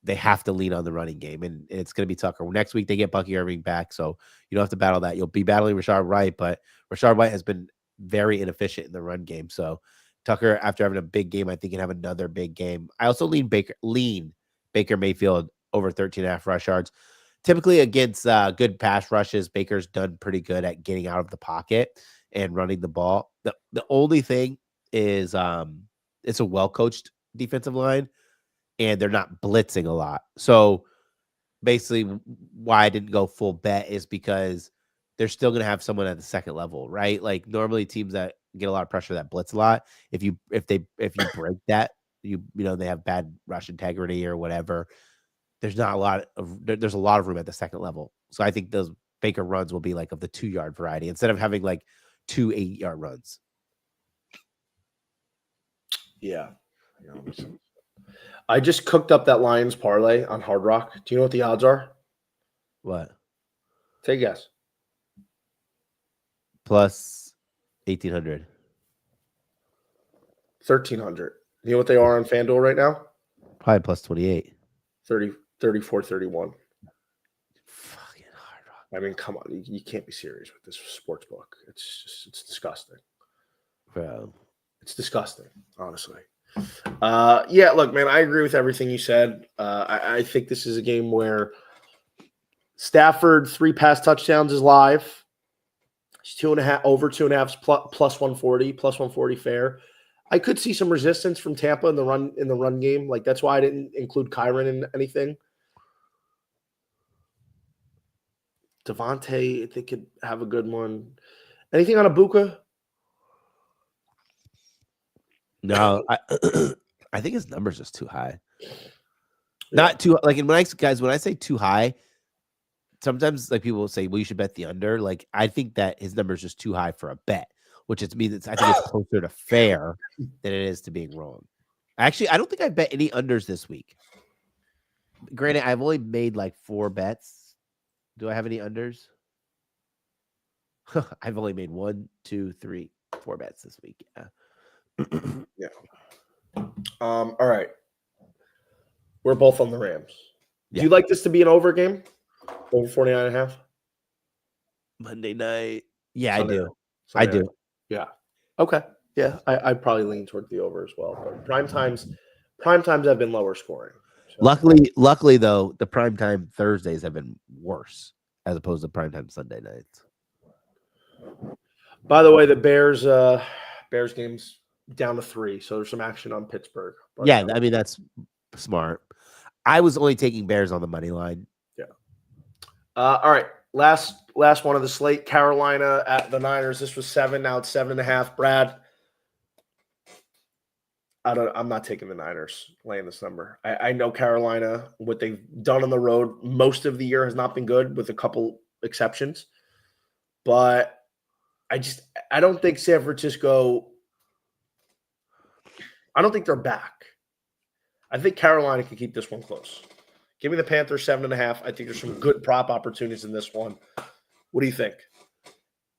they have to lean on the running game, and it's going to be Tucker. Next week they get Bucky Irving back, so you don't have to battle that. You'll be battling Rashard White, but Rashard White has been very inefficient in the run game. So Tucker, after having a big game, I think can have another big game. I also lean Baker Mayfield over 13.5 rush yards. Typically against good pass rushes, Baker's done pretty good at getting out of the pocket and running the ball. The only thing is it's a well-coached defensive line, and they're not blitzing a lot. So basically why I didn't go full bet is because they're still going to have someone at the second level, right? Like normally teams that get a lot of pressure that blitz a lot, if you break that, they have bad rush integrity or whatever. There's a lot of room at the second level. So I think those Baker runs will be like of the 2-yard variety instead of having like 2 8-yard runs. Yeah. I just cooked up that Lions parlay on Hard Rock. Do you know what the odds are? What? Take a guess. Plus 1,800. 1,300. You know what they are on FanDuel right now? Probably plus 28. 34, 31. Fucking Hard Rock. I mean, come on. You can't be serious with this sports book. It's disgusting. Bro. It's disgusting, honestly. Yeah, look, man, I agree with everything you said. I think this is a game where Stafford 3 pass touchdowns is live. It's 2.5 over 2.5 plus 140 fair. I could see some resistance from Tampa in the run game. Like that's why I didn't include Kyron in anything. Devontae, they could have a good one. Anything on Ibuka? No, I think his number's just too high. Yeah. Not too like when I say too high, sometimes like people will say, well, you should bet the under. Like I think that his number is just too high for a bet, which means I think it's closer to fair than it is to being wrong. Actually, I don't think I bet any unders this week. Granted, I've only made like 4 bets. Do I have any unders? I've only made 1, 2, 3, 4 bets this week. Yeah. Yeah. All right. We're both on the Rams. Yeah. Do you like this to be an over game? Over 49.5? Monday night. Yeah, Sunday I do. Night. I do. Night. Yeah. Okay. Yeah, I probably lean toward the over as well. But prime times have been lower scoring. So. Luckily though, the primetime Thursdays have been worse as opposed to primetime Sunday nights. By the way, the Bears game's down to 3, so there's some action on Pittsburgh. But, yeah, I mean that's smart. I was only taking Bears on the money line. Yeah. All right, last one of the slate. Carolina at the Niners. This was 7. Now it's 7.5. Brad, I'm not taking the Niners laying this number. I know Carolina, what they've done on the road most of the year has not been good, with a couple exceptions. But I don't think San Francisco. I don't think they're back. I think Carolina can keep this one close. Give me the Panthers 7.5. I think there's some good prop opportunities in this one. What do you think?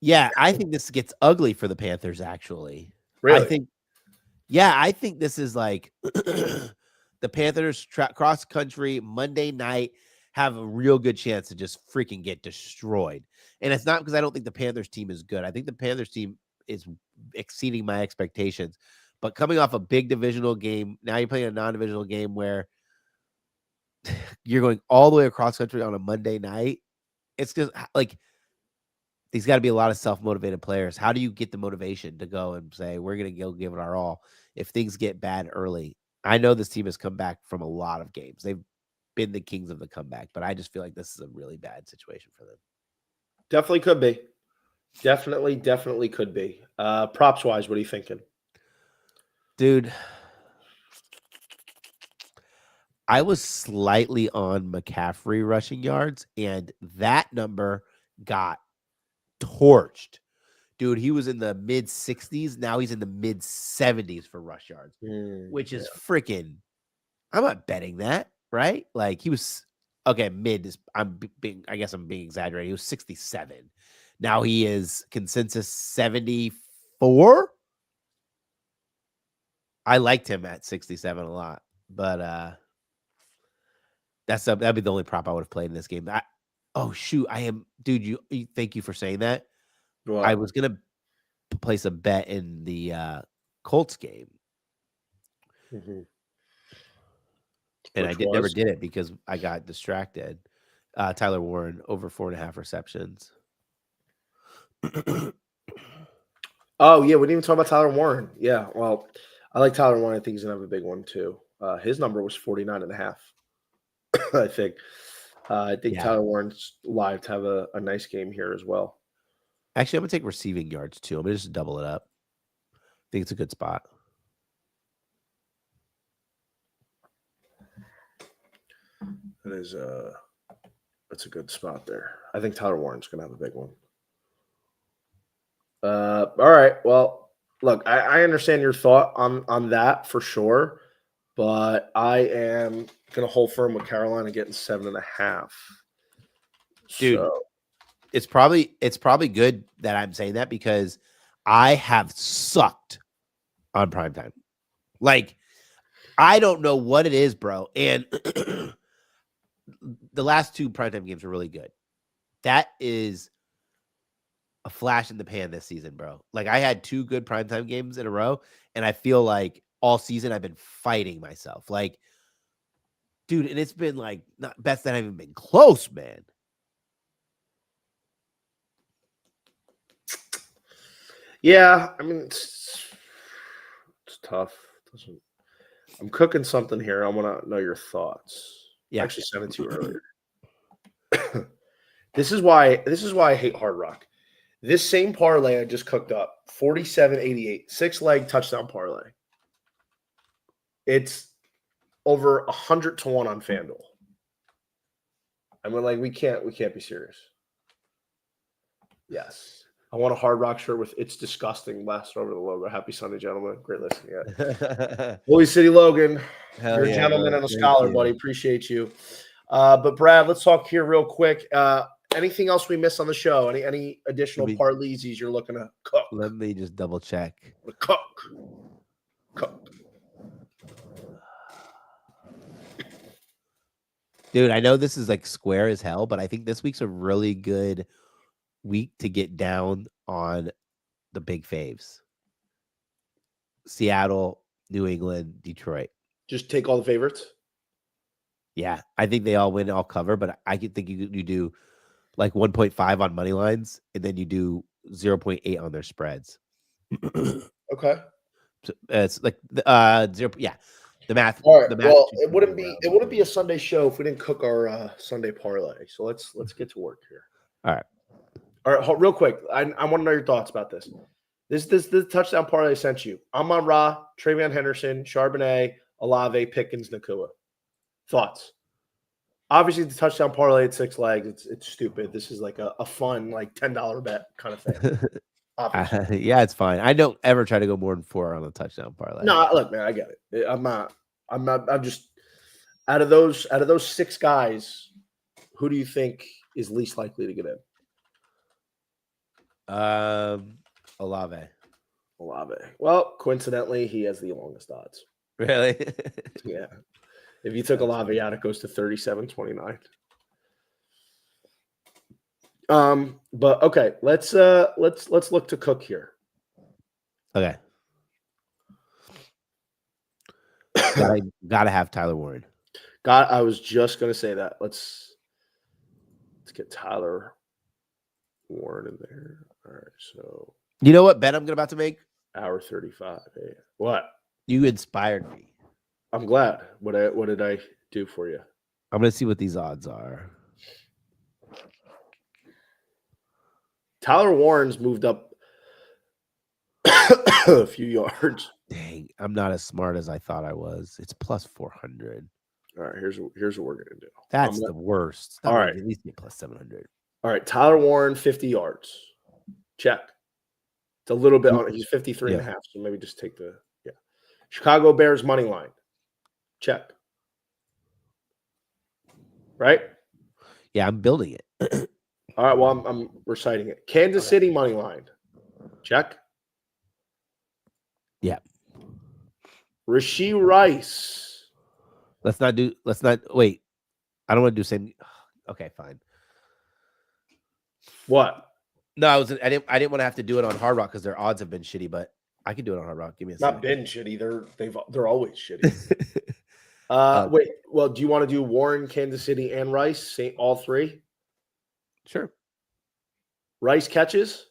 Yeah, I think this gets ugly for the Panthers, actually. Really? I think this is like the Panthers cross country Monday night have a real good chance to just freaking get destroyed. And it's not because I don't think the Panthers team is good. I think the Panthers team is exceeding my expectations. But coming off a big divisional game, now you're playing a non-divisional game where you're going all the way across country on a Monday night. It's just like there's got to be a lot of self-motivated players. How do you get the motivation to go and say, we're going to go give it our all if things get bad early? I know this team has come back from a lot of games. They've been the kings of the comeback, but I just feel like this is a really bad situation for them. Definitely could be. Definitely could be. Props-wise, what are you thinking? Dude, I was slightly on McCaffrey rushing yards, and that number got torched. Dude, he was in the mid-60s. Now he's in the mid-70s for rush yards, which is freaking – I'm not betting that. right? Like he was okay. Mid is I guess I'm being exaggerating. He was 67. Now he is consensus 74. I liked him at 67 a lot, but that'd be the only prop I would have played in this game. Oh shoot, I am, dude. Thank you for saying that. I was gonna place a bet in the Colts game, Mm-hmm. and never did it because I got distracted. Tyler Warren over 4.5 receptions. Oh yeah, we didn't even talk about Tyler Warren. Yeah, well, I like Tyler Warren. I think he's gonna have a big one too. His number was 49.5. I think. I think Tyler Warren's live to have a nice game here as well. Actually, I'm gonna take receiving yards too. I'm gonna just double it up. I think it's a good spot. That's a good spot there. I think Tyler Warren's gonna have a big one. All right. Well, look, I understand your thought on that for sure, but I am gonna hold firm with Carolina getting 7.5. Dude, so. It's probably good that I'm saying that because I have sucked on primetime. Like, I don't know what it is, bro. And the last 2 primetime games are really good. That is a flash in the pan this season, bro. Like, I had 2 good primetime games in a row, and I feel like all season I've been fighting myself. Like, dude, and it's been like not best that I've even been close, man. Yeah, I mean it's tough. I'm cooking something here. I want to know your thoughts. Yeah. I actually sent it to you earlier. This is why I hate Hard Rock. This same parlay I just cooked up, 47.88, 6-leg touchdown parlay. It's over 100 to 1 on FanDuel. I mean, like we can't be serious. Yes. I want a Hard Rock shirt with "It's disgusting" plastered over the logo. Happy Sunday, gentlemen. Great listening. Yeah. Holy City Logan. You're a gentleman and a scholar, buddy. Appreciate you. But Brad, let's talk here real quick. Anything else we missed on the show? Any additional parlays you're looking to cook? Let me just double check. Cook. Dude, I know this is like square as hell, but I think this week's a really good week to get down on the big faves. Seattle, New England, Detroit. Just take all the favorites? Yeah, I think they all win, all cover, but I could think you do like 1.5 on money lines, and then you do 0.8 on their spreads. Okay. So it's like 0. Yeah, the math. All right. The math well, it wouldn't be a Sunday show if we didn't cook our Sunday parlay. So let's get to work here. All right. Real quick, I want to know your thoughts about this. This touchdown parlay I sent you. Amon-Ra, Travion Henderson, Charbonnet, Olave, Pickens, Nakua. Thoughts? Obviously, the touchdown parlay at 6 legs, it's stupid. This is like a fun, like $10 bet kind of thing. Yeah, it's fine. I don't ever try to go more than 4 on a touchdown parlay. No, look, man, I get it. I'm just out of those 6 guys, who do you think is least likely to get in? Olave. Well, coincidentally, he has the longest odds. Really? Yeah. If you took Olave out, it goes to 37.29. But okay, let's look to cook here. Okay. Gotta have Tyler Warren. I was just gonna say that. Let's get Tyler Warren in there. All right, so you know what bet I'm about to make? Hour 35. Hey, what? You inspired me. I'm glad. What did I do for you? I'm gonna see what these odds are. Tyler Warren's moved up a few yards. Dang, I'm not as smart as I thought I was. It's plus 400. All right, here's what we're gonna do. That's the worst. All right, at least get plus 700. All right, Tyler Warren, 50 yards. Check. It's a little bit on it. He's 53.5, so maybe just take the Chicago Bears money line. Check. right? Yeah, I'm building it. All right. Well, I'm reciting it. Kansas City money line. Check. Yeah. Rashee Rice. Let's not wait. I don't want to do same. Okay, fine. What? No, I didn't want to have to do it on Hard Rock because their odds have been shitty, but I can do it on Hard Rock. Give me a Not second. been shitty. They're always shitty. Wait. Well, do you want to do Warren, Kansas City, and Rice? All three? Sure. Rice catches?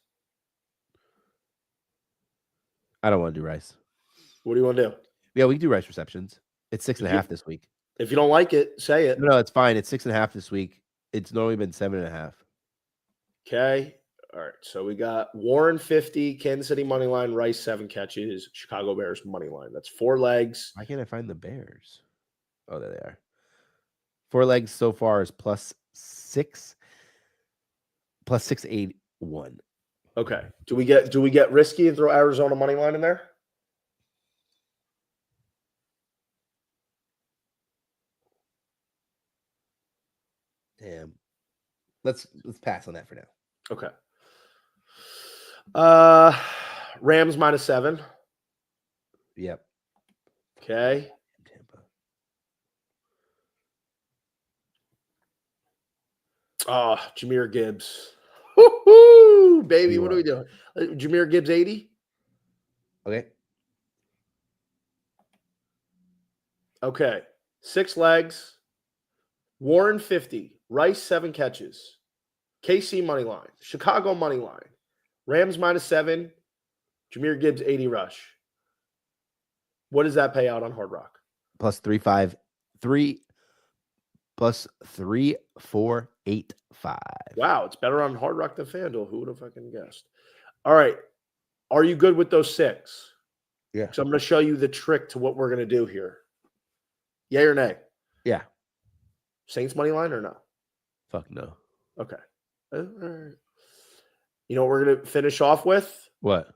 I don't want to do Rice. What do you want to do? Yeah, we can do Rice receptions. It's 6.5 this week. If you don't like it, say it. No, it's fine. It's 6.5 this week. It's normally been 7.5. Okay. All right. So we got Warren 50, Kansas City money line, Rice 7 catches, Chicago Bears money line. That's 4 legs. Why can't I find the Bears? Oh, there they are. 4 legs so far is +6, +681. Okay. Do we get risky and throw Arizona money line in there? Damn. Let's pass on that for now. Okay. Rams -7. Yep. Okay. Tampa. Oh, Jahmyr Gibbs. Woo-hoo, baby. What are we doing? Jahmyr Gibbs 80? Okay. Okay. 6 legs. Warren 50. Rice 7 catches. KC money line. Chicago money line. Rams -7. Jahmyr Gibbs 80 rush. What does that pay out on Hard Rock? +353 +3485. Wow, it's better on Hard Rock than FanDuel. Who would have fucking guessed? All right. Are you good with those 6? Yeah. So I'm going to show you the trick to what we're going to do here. Yay or nay? Yeah. Saints money line or no? Fuck no. Okay. All right. You know what we're going to finish off with? What?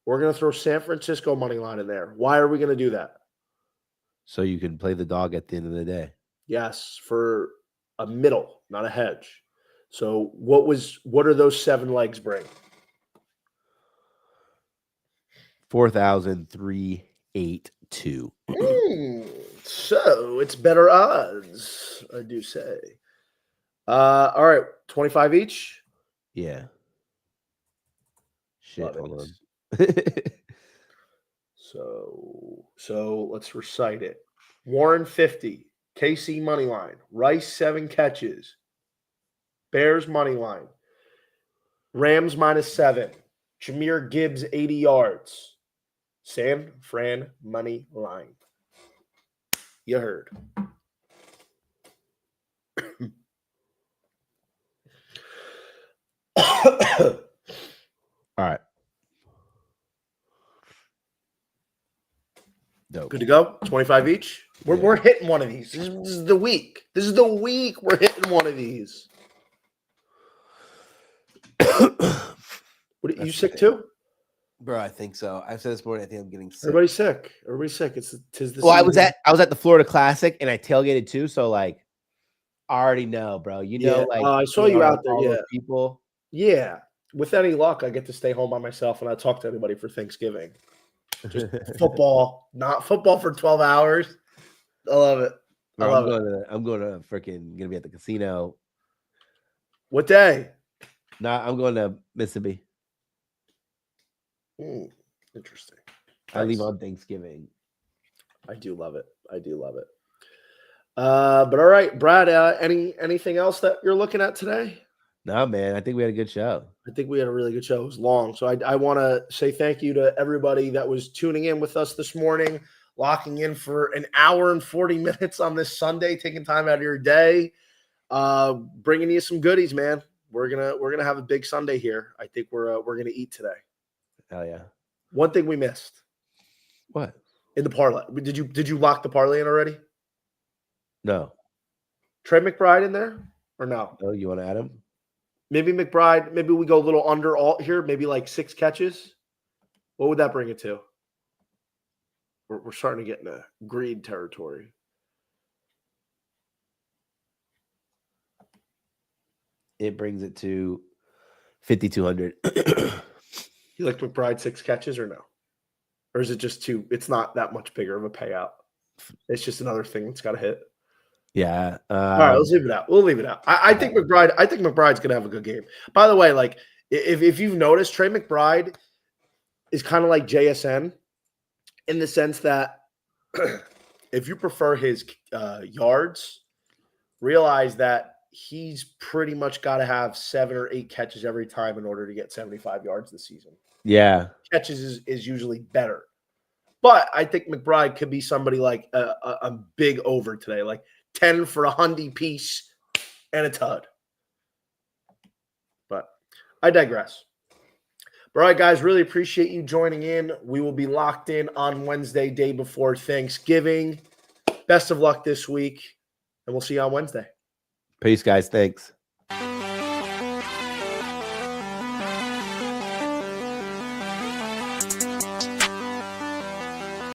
We're going to throw San Francisco money line in there. Why are we going to do that? So you can play the dog at the end of the day. Yes, for a middle, not a hedge. So what are those 7 legs bring? 4,382. So it's better odds, I do say. All right, 25 each. Yeah. Shit, Love it. hold on. So let's recite it. Warren 50, KC money line, Rice 7 catches, Bears money line, Rams -7, Jahmyr Gibbs 80 yards, San Fran money line. You heard. All right. Dope. Good to go. 25 each. We're hitting one of these. This is the week. This is the week we're hitting one of these. You sick too? Bro, I think so. I've said this morning. I think I'm getting sick. Everybody's sick. Everybody's sick. Tis the Well, I season. was at the Florida Classic and I tailgated too. So like, I already know, bro. You know, like I saw you out there. all Yeah, those people. yeah. With any luck, I get to stay home by myself and I talk to anybody for Thanksgiving. Just football, not football for 12 hours. I love it. Bro, I'm going to freaking gonna be at the casino. What day? Nah, I'm going to Mississippi. Interesting. I leave on Thanksgiving. I do love it. But all right, Brad, anything else that you're looking at today? No, man. I think we had a good show. I think we had a really good show. It was long. So I want to say thank you to everybody that was tuning in with us this morning, locking in for an hour and 40 minutes on this Sunday, taking time out of your day, bringing you some goodies, man. We're gonna have a big Sunday here. I think we're gonna eat today. Hell yeah. One thing we missed. What? In the parlay. Did you lock the parlay in already? No. Trey McBride in there or no? No, you want to add him? Maybe McBride. Maybe we go a little under all here. Maybe like 6 catches. What would that bring it to? We're starting to get into greed territory. It brings it to 5,200. You like McBride 6 catches or no? Or is it just too? It's not that much bigger of a payout. It's just another thing that's got to hit. Yeah. All right, let's leave it out. We'll leave it out. I think McBride. I think McBride's gonna have a good game. By the way, like if you've noticed, Trey McBride is kind of like JSN in the sense that if you prefer his yards, realize that he's pretty much got to have 7 or 8 catches every time in order to get 75 yards this season. Yeah. Catches is usually better. But I think McBride could be somebody like a big over today, like 10 for a hundy piece and a tud. But I digress. All right, guys, really appreciate you joining in. We will be locked in on Wednesday, day before Thanksgiving. Best of luck this week, and we'll see you on Wednesday. Peace, guys. Thanks.